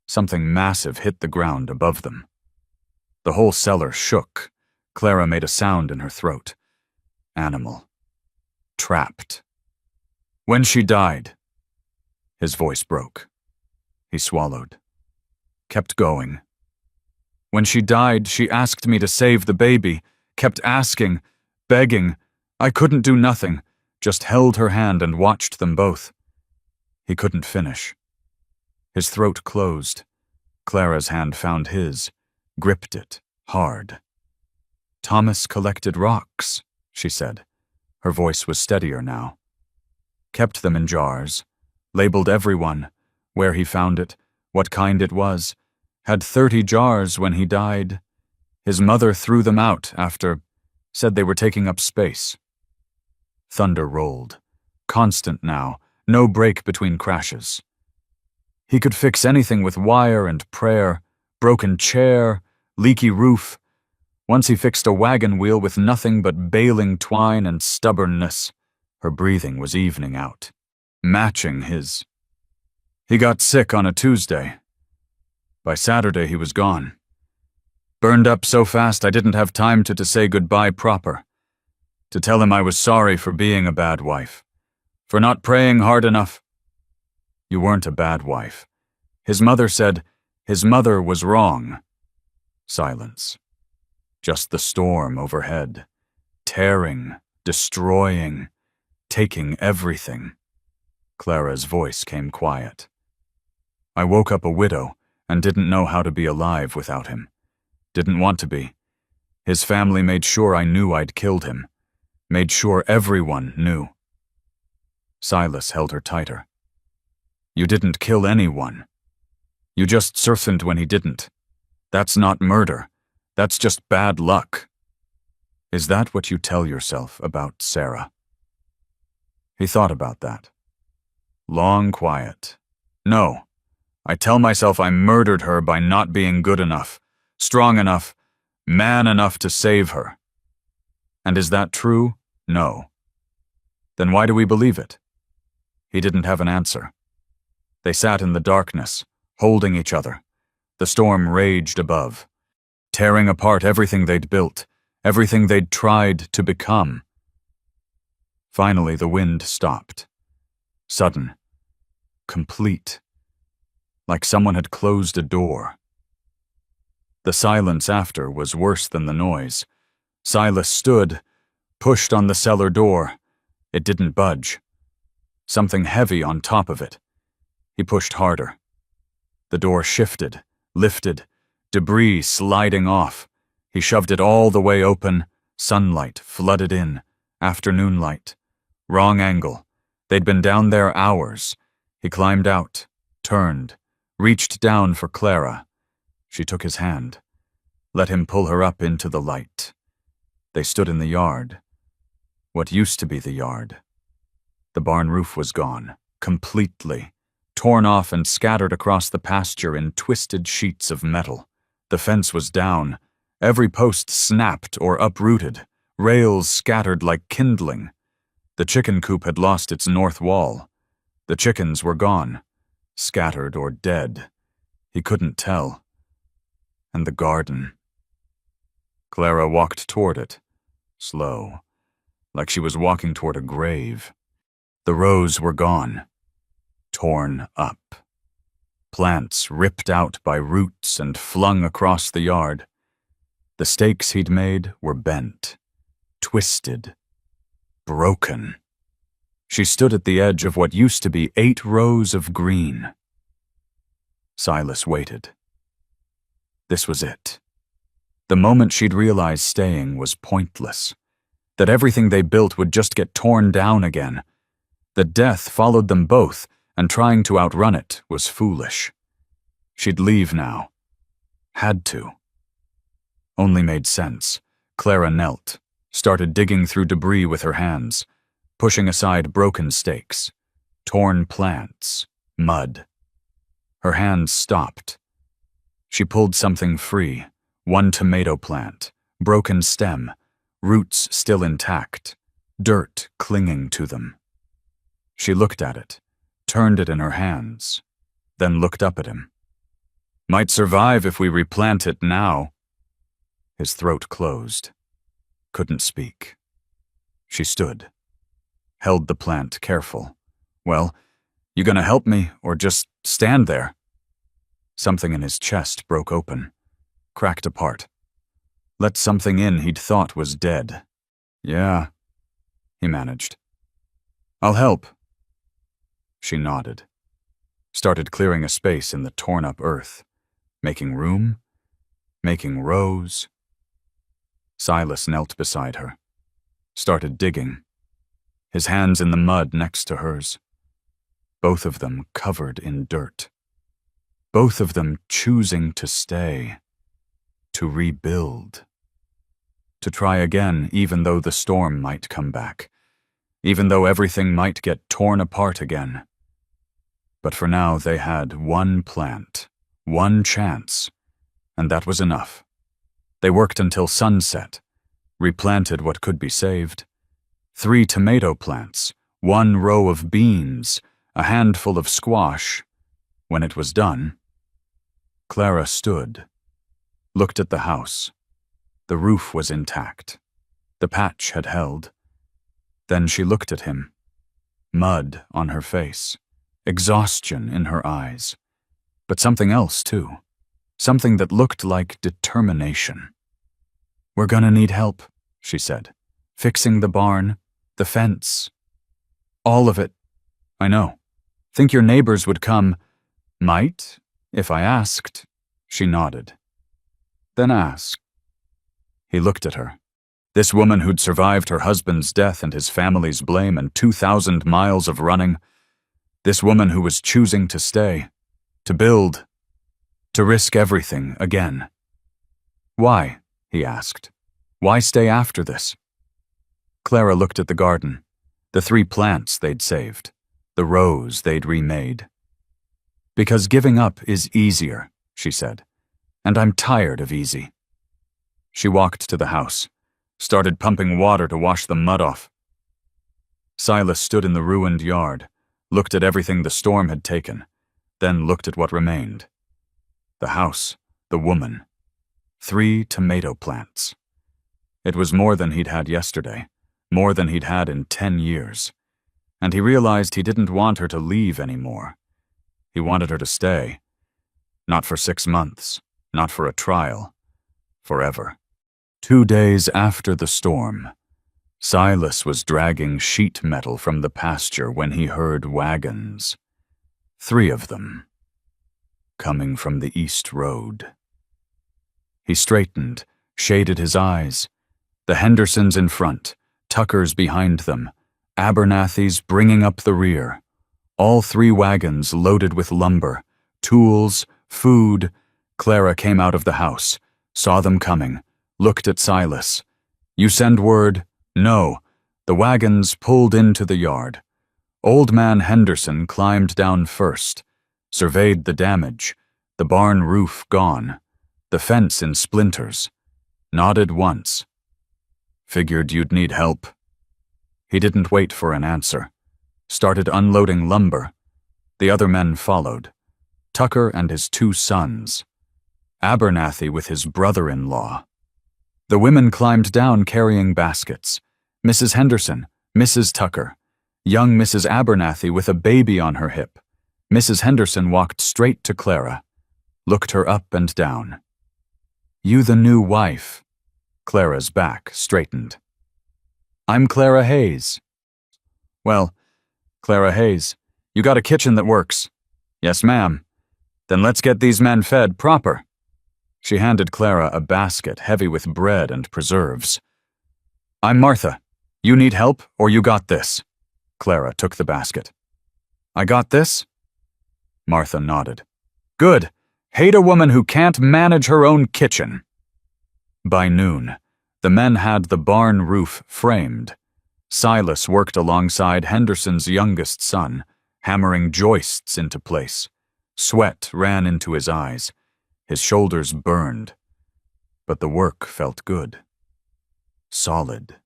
Something massive hit the ground above them. The whole cellar shook. Clara made a sound in her throat. Animal. Trapped. When she died. His voice broke. He swallowed. Kept going. When she died, she asked me to save the baby, kept asking, begging. I couldn't do nothing, just held her hand and watched them both. He couldn't finish. His throat closed. Clara's hand found his, gripped it, hard. Thomas collected rocks, she said. Her voice was steadier now. Kept them in jars, labeled everyone, where he found it, what kind it was, had 30 jars when he died. His mother threw them out after, said they were taking up space. Thunder rolled. Constant now, no break between crashes. He could fix anything with wire and prayer, broken chair, leaky roof. Once he fixed a wagon wheel with nothing but baling twine and stubbornness. Her breathing was evening out, matching his. He got sick on a Tuesday. By Saturday he was gone. Burned up so fast I didn't have time to say goodbye proper. To tell him I was sorry for being a bad wife. For not praying hard enough. You weren't a bad wife. His mother said his mother was wrong. Silence. Just the storm overhead. Tearing, destroying, taking everything. Clara's voice came quiet. I woke up a widow and didn't know how to be alive without him. Didn't want to be. His family made sure I knew I'd killed him. Made sure everyone knew. Silas held her tighter. You didn't kill anyone. You just surfed when he didn't. That's not murder. That's just bad luck. Is that what you tell yourself about Sarah? He thought about that. Long quiet. No. I tell myself I murdered her by not being good enough, strong enough, man enough to save her. And is that true? No. Then why do we believe it? He didn't have an answer. They sat in the darkness, holding each other. The storm raged above, tearing apart everything they'd built, everything they'd tried to become. Finally, the wind stopped. Sudden. Complete. Like someone had closed a door. The silence after was worse than the noise. Silas stood, pushed on the cellar door. It didn't budge. Something heavy on top of it. He pushed harder. The door shifted, lifted, debris sliding off. He shoved it all the way open. Sunlight flooded in. Afternoon light. Wrong angle. They'd been down there hours. He climbed out, turned, reached down for Clara. She took his hand. Let him pull her up into the light. They stood in the yard. What used to be the yard. The barn roof was gone, completely, torn off and scattered across the pasture in twisted sheets of metal. The fence was down, every post snapped or uprooted, rails scattered like kindling. The chicken coop had lost its north wall. The chickens were gone, scattered or dead. He couldn't tell. And the garden. Clara walked toward it, slow, like she was walking toward a grave. The rows were gone, torn up. Plants ripped out by roots and flung across the yard. The stakes he'd made were bent, twisted, broken. She stood at the edge of what used to be 8 rows of green. Silas waited. This was it. The moment she'd realized staying was pointless, that everything they built would just get torn down again, that death followed them both, and trying to outrun it was foolish. She'd leave now. Had to. Only made sense. Clara knelt, started digging through debris with her hands, pushing aside broken stakes, torn plants, mud. Her hands stopped. She pulled something free, 1 tomato plant, broken stem, roots still intact, dirt clinging to them. She looked at it, turned it in her hands, then looked up at him. Might survive if we replant it now. His throat closed. Couldn't speak. She stood. Held the plant careful. Well, you gonna help me or just stand there? Something in his chest broke open, cracked apart. Let something in he'd thought was dead. Yeah, he managed. I'll help. She nodded. Started clearing a space in the torn-up earth, making room, making rows. Silas knelt beside her, started digging, his hands in the mud next to hers. Both of them covered in dirt. Both of them choosing to stay, to rebuild, to try again even though the storm might come back, even though everything might get torn apart again. But for now they had one plant, one chance, and that was enough. They worked until sunset, replanted what could be saved. 3 tomato plants, 1 row of beans, a handful of squash. When it was done, Clara stood, looked at the house. The roof was intact. The patch had held. Then she looked at him. Mud on her face, exhaustion in her eyes. But something else, too. Something that looked like determination. "We're gonna need help," she said. "Fixing the barn, the fence. All of it. I know. Think your neighbors would come." "Might, if I asked." She nodded. "Then ask." He looked at her. This woman who'd survived her husband's death and his family's blame and 2,000 miles of running. This woman who was choosing to stay, to build, to risk everything again. "Why?" he asked. "Why stay after this?" Clara looked at the garden, the 3 plants they'd saved, the rows they'd remade. "Because giving up is easier," she said, "and I'm tired of easy." She walked to the house, started pumping water to wash the mud off. Silas stood in the ruined yard, looked at everything the storm had taken, then looked at what remained. The house, the woman, 3 tomato plants. It was more than he'd had yesterday, more than he'd had in 10 years. And he realized he didn't want her to leave anymore. He wanted her to stay. Not for 6 months, not for a trial. Forever. 2 days after the storm, Silas was dragging sheet metal from the pasture when he heard wagons. 3 of them. Coming from the east road. He straightened, shaded his eyes. The Hendersons in front, Tuckers behind them, Abernathy's bringing up the rear. All 3 wagons loaded with lumber, tools, food. Clara came out of the house, saw them coming, looked at Silas. "You send word?" "No." The wagons pulled into the yard. Old Man Henderson climbed down first, surveyed the damage, the barn roof gone, the fence in splinters, nodded once. "Figured you'd need help." He didn't wait for an answer. Started unloading lumber. The other men followed. Tucker and his 2 sons. Abernathy with his brother-in-law. The women climbed down carrying baskets. Mrs. Henderson, Mrs. Tucker, young Mrs. Abernathy with a baby on her hip. Mrs. Henderson walked straight to Clara, looked her up and down. "You the new wife." Clara's back straightened. "I'm Clara Hayes." "Well, Clara Hayes, you got a kitchen that works." "Yes, ma'am." "Then let's get these men fed proper." She handed Clara a basket heavy with bread and preserves. "I'm Martha. You need help, or you got this?" Clara took the basket. "I got this?" Martha nodded. "Good. Hate a woman who can't manage her own kitchen." By noon, the men had the barn roof framed. Silas worked alongside Henderson's youngest son, hammering joists into place. Sweat ran into his eyes. His shoulders burned. But the work felt good. Solid.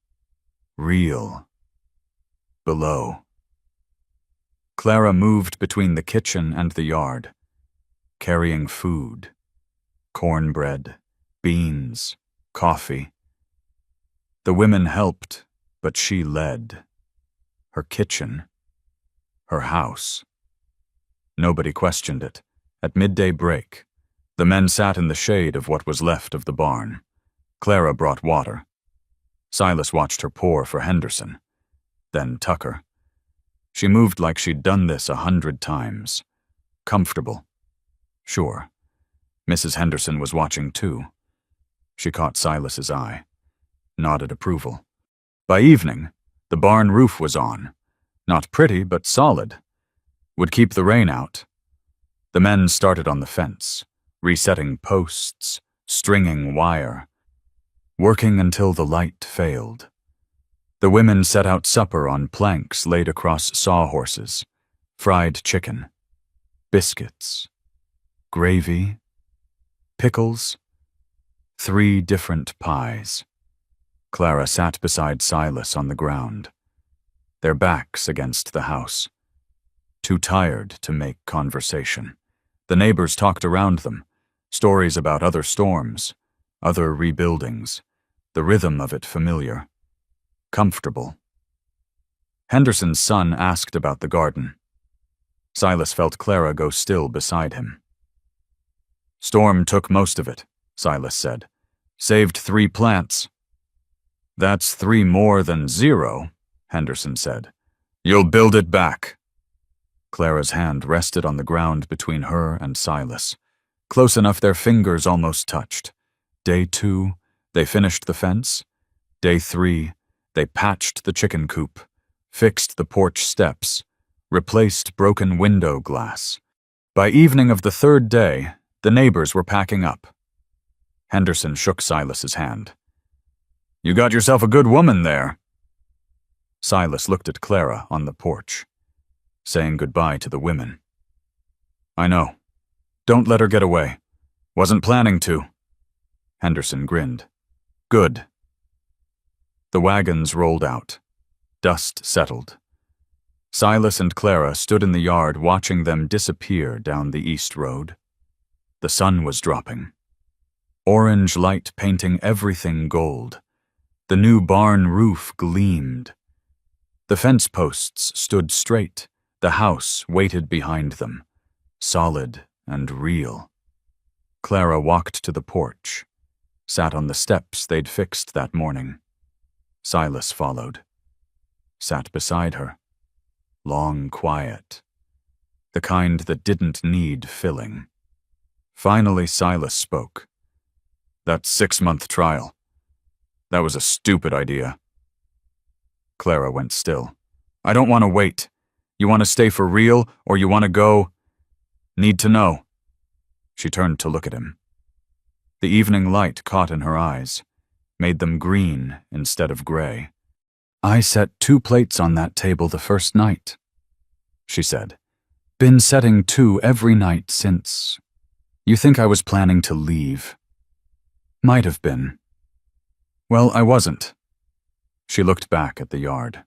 Real. Below. Clara moved between the kitchen and the yard, carrying food. Cornbread, beans, coffee. The women helped, but she led. Her kitchen. Her house. Nobody questioned it. At midday break, the men sat in the shade of what was left of the barn. Clara brought water. Silas watched her pour for Henderson. Then Tucker. She moved like she'd done this 100 times. Comfortable. Sure. Mrs. Henderson was watching too. She caught Silas's eye. Nodded approval. By evening, the barn roof was on. Not pretty, but solid. Would keep the rain out. The men started on the fence, resetting posts, stringing wire, working until the light failed. The women set out supper on planks laid across sawhorses, fried chicken, biscuits, gravy, pickles, 3 different pies. Clara sat beside Silas on the ground, their backs against the house, too tired to make conversation. The neighbors talked around them, stories about other storms, other rebuildings, the rhythm of it familiar, comfortable. Henderson's son asked about the garden. Silas felt Clara go still beside him. "Storm took most of it," Silas said. "Saved 3 plants." "That's 3 more than 0, Henderson said. "You'll build it back." Clara's hand rested on the ground between her and Silas, close enough their fingers almost touched. Day 2, they finished the fence. Day 3, they patched the chicken coop, fixed the porch steps, replaced broken window glass. By evening of the 3rd day, the neighbors were packing up. Henderson shook Silas's hand. "You got yourself a good woman there." Silas looked at Clara on the porch, saying goodbye to the women. "I know. Don't let her get away. Wasn't planning to." Henderson grinned. "Good." The wagons rolled out. Dust settled. Silas and Clara stood in the yard watching them disappear down the east road. The sun was dropping. Orange light painting everything gold. The new barn roof gleamed. The fence posts stood straight. The house waited behind them, solid and real. Clara walked to the porch, sat on the steps they'd fixed that morning. Silas followed, sat beside her, long quiet, the kind that didn't need filling. Finally, Silas spoke. "That 6-month trial. That was a stupid idea." Clara went still. "I don't want to wait. You want to stay for real, or you want to go? Need to know." She turned to look at him. The evening light caught in her eyes, made them green instead of gray. "I set 2 plates on that table the first night," she said. "Been setting 2 every night since. You think I was planning to leave?" "Might have been." "Well, I wasn't." She looked back at the yard,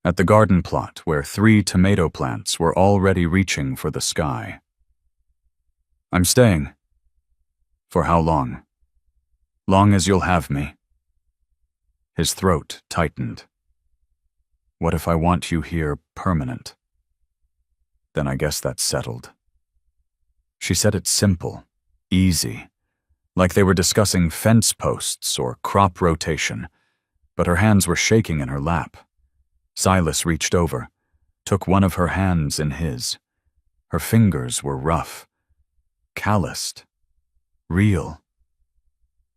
at the garden plot where 3 tomato plants were already reaching for the sky. "I'm staying." "For how long?" "Long as you'll have me." His throat tightened. "What if I want you here permanent?" "Then I guess that's settled." She said it simple, easy, like they were discussing fence posts or crop rotation, but her hands were shaking in her lap. Silas reached over, took one of her hands in his. Her fingers were rough, calloused, real.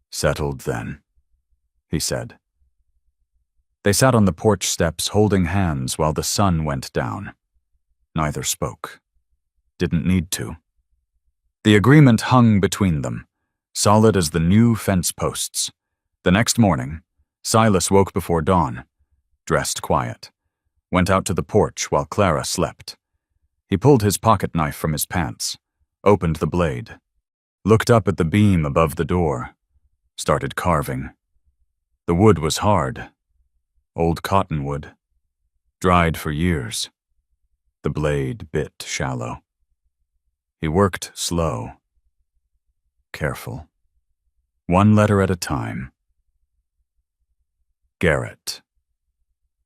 "Settled then," he said. They sat on the porch steps holding hands while the sun went down. Neither spoke. Didn't need to. The agreement hung between them, solid as the new fence posts. The next morning, Silas woke before dawn, dressed quiet, went out to the porch while Clara slept. He pulled his pocket knife from his pants, opened the blade, looked up at the beam above the door, started carving. The wood was hard, old cottonwood, dried for years. The blade bit shallow. He worked slow, careful, 1 letter at a time. Garrett.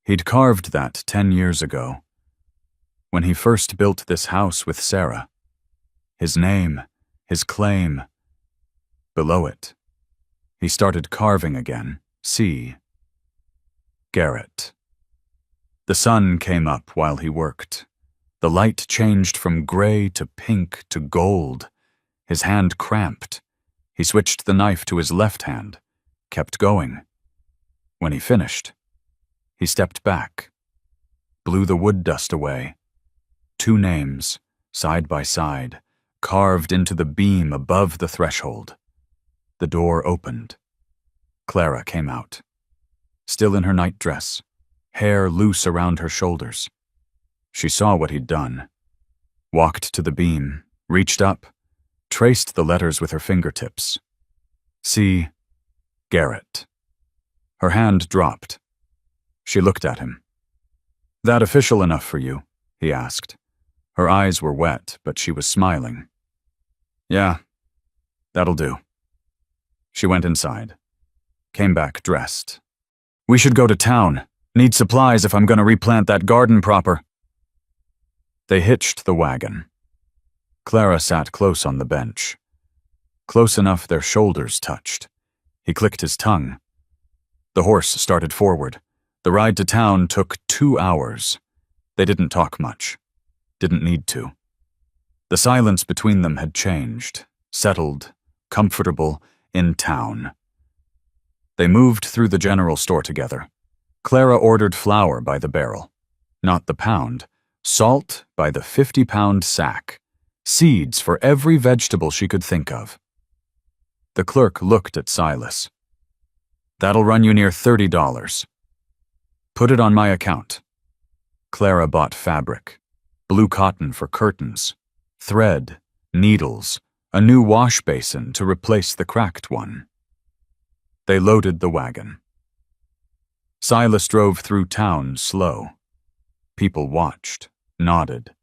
He'd carved that 10 years ago, when he first built this house with Sarah. His name, his claim. Below it, he started carving again. C. Garrett. The sun came up while he worked. The light changed from gray to pink to gold. His hand cramped. He switched the knife to his left hand, kept going. When he finished, he stepped back, blew the wood dust away. 2 names, side by side, carved into the beam above the threshold. The door opened. Clara came out. still in her nightdress, hair loose around her shoulders. She saw what he'd done. Walked to the beam, reached up, traced the letters with her fingertips. C. Garrett. Her hand dropped. She looked at him. "That official enough for you?" he asked. Her eyes were wet, but she was smiling. "Yeah, that'll do." She went inside. Came back dressed. "We should go to town. Need supplies if I'm going to replant that garden proper." They hitched the wagon. Clara sat close on the bench. Close enough their shoulders touched. He clicked his tongue. The horse started forward. The ride to town took 2 hours. They didn't talk much. Didn't need to. The silence between them had changed, settled, comfortable, in town. They moved through the general store together. Clara ordered flour by the barrel, not the pound, salt by the 50-pound sack, seeds for every vegetable she could think of. The clerk looked at Silas. "That'll run you near $30. Put it on my account." Clara bought fabric, blue cotton for curtains, thread, needles, a new wash basin to replace the cracked one. They loaded the wagon. Silas drove through town slow. People watched, nodded.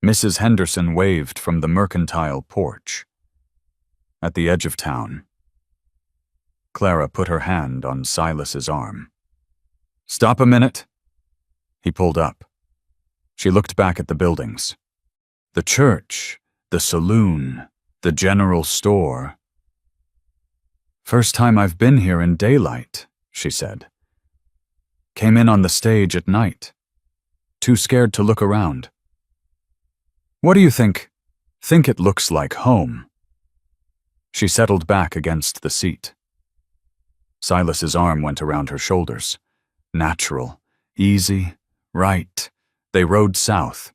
Mrs. Henderson waved from the mercantile porch. At the edge of town, Clara put her hand on Silas's arm. "Stop a minute." He pulled up. She looked back at the buildings. The church, the saloon, the general store. "First time I've been here in daylight," she said. "Came in on the stage at night. Too scared to look around." "What do you think? Think it looks like home." She settled back against the seat. Silas's arm went around her shoulders. Natural, easy, right. They rode south.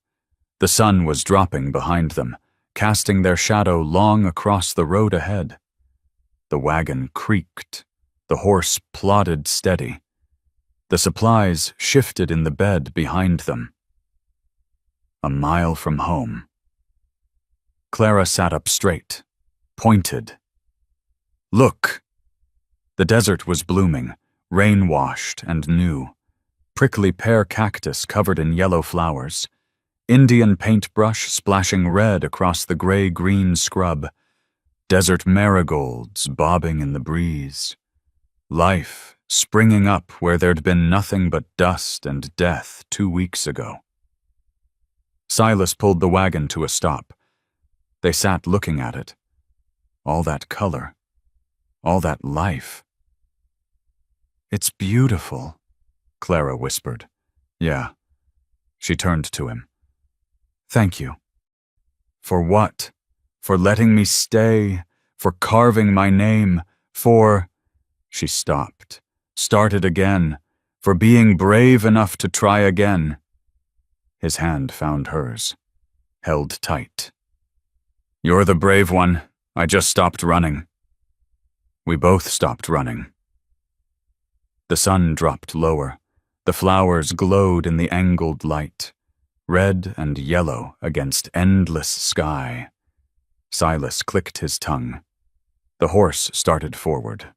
The sun was dropping behind them, casting their shadow long across the road ahead. The wagon creaked. The horse plodded steady. The supplies shifted in the bed behind them. A mile from home. Clara sat up straight, pointed. "Look!" The desert was blooming, rain-washed and new. Prickly pear cactus covered in yellow flowers. Indian paintbrush splashing red across the gray-green scrub. Desert marigolds bobbing in the breeze. Life springing up where there'd been nothing but dust and death 2 weeks ago. Silas pulled the wagon to a stop. They sat looking at it. All that color. All that life. "It's beautiful," Clara whispered. "Yeah." She turned to him. "Thank you." "For what? For letting me stay? For carving my name? For—" She stopped, started again. "For being brave enough to try again." His hand found hers, held tight. "You're the brave one. I just stopped running." We both stopped running. The sun dropped lower. The flowers glowed in the angled light, red and yellow against endless sky. Silas clicked his tongue. The horse started forward.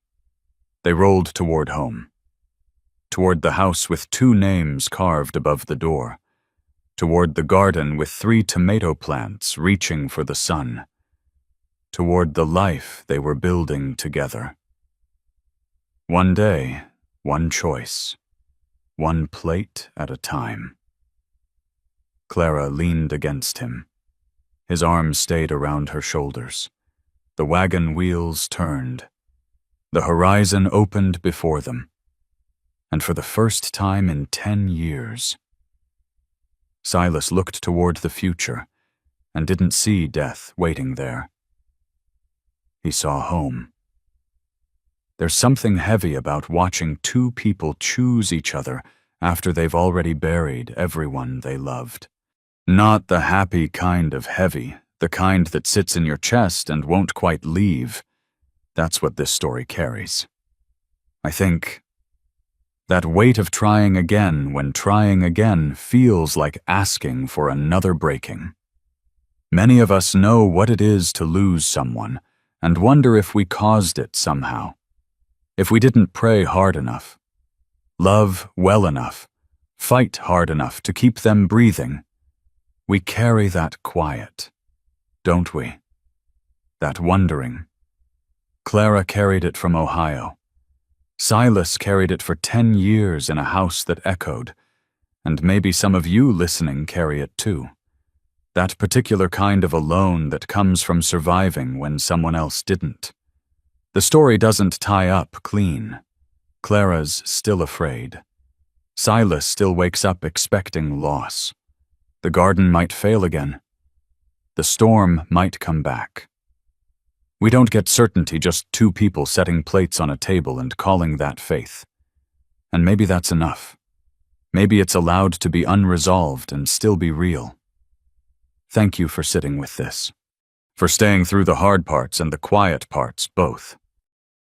They rolled toward home. Toward the house with 2 names carved above the door. Toward the garden with 3 tomato plants reaching for the sun. Toward the life they were building together. One day, one choice. One plate at a time. Clara leaned against him. His arms stayed around her shoulders. The wagon wheels turned. The horizon opened before them. And for the first time in 10 years. Silas looked toward the future and didn't see death waiting there. He saw home. There's something heavy about watching 2 people choose each other after they've already buried everyone they loved. Not the happy kind of heavy, the kind that sits in your chest and won't quite leave. That's what this story carries. I think That weight of trying again when trying again feels like asking for another breaking. Many of us know what it is to lose someone and wonder if we caused it somehow. If we didn't pray hard enough, love well enough, fight hard enough to keep them breathing. We carry that quiet, don't we? That wondering. Clara carried it from Ohio. Silas carried it for 10 years in a house that echoed, and maybe some of you listening carry it too. That particular kind of alone that comes from surviving when someone else didn't. The story doesn't tie up clean. Clara's still afraid. Silas still wakes up expecting loss. The garden might fail again. The storm might come back. We don't get certainty just two people setting plates on a table and calling that faith. And maybe that's enough. Maybe it's allowed to be unresolved and still be real. Thank you for sitting with this. For staying through the hard parts and the quiet parts both.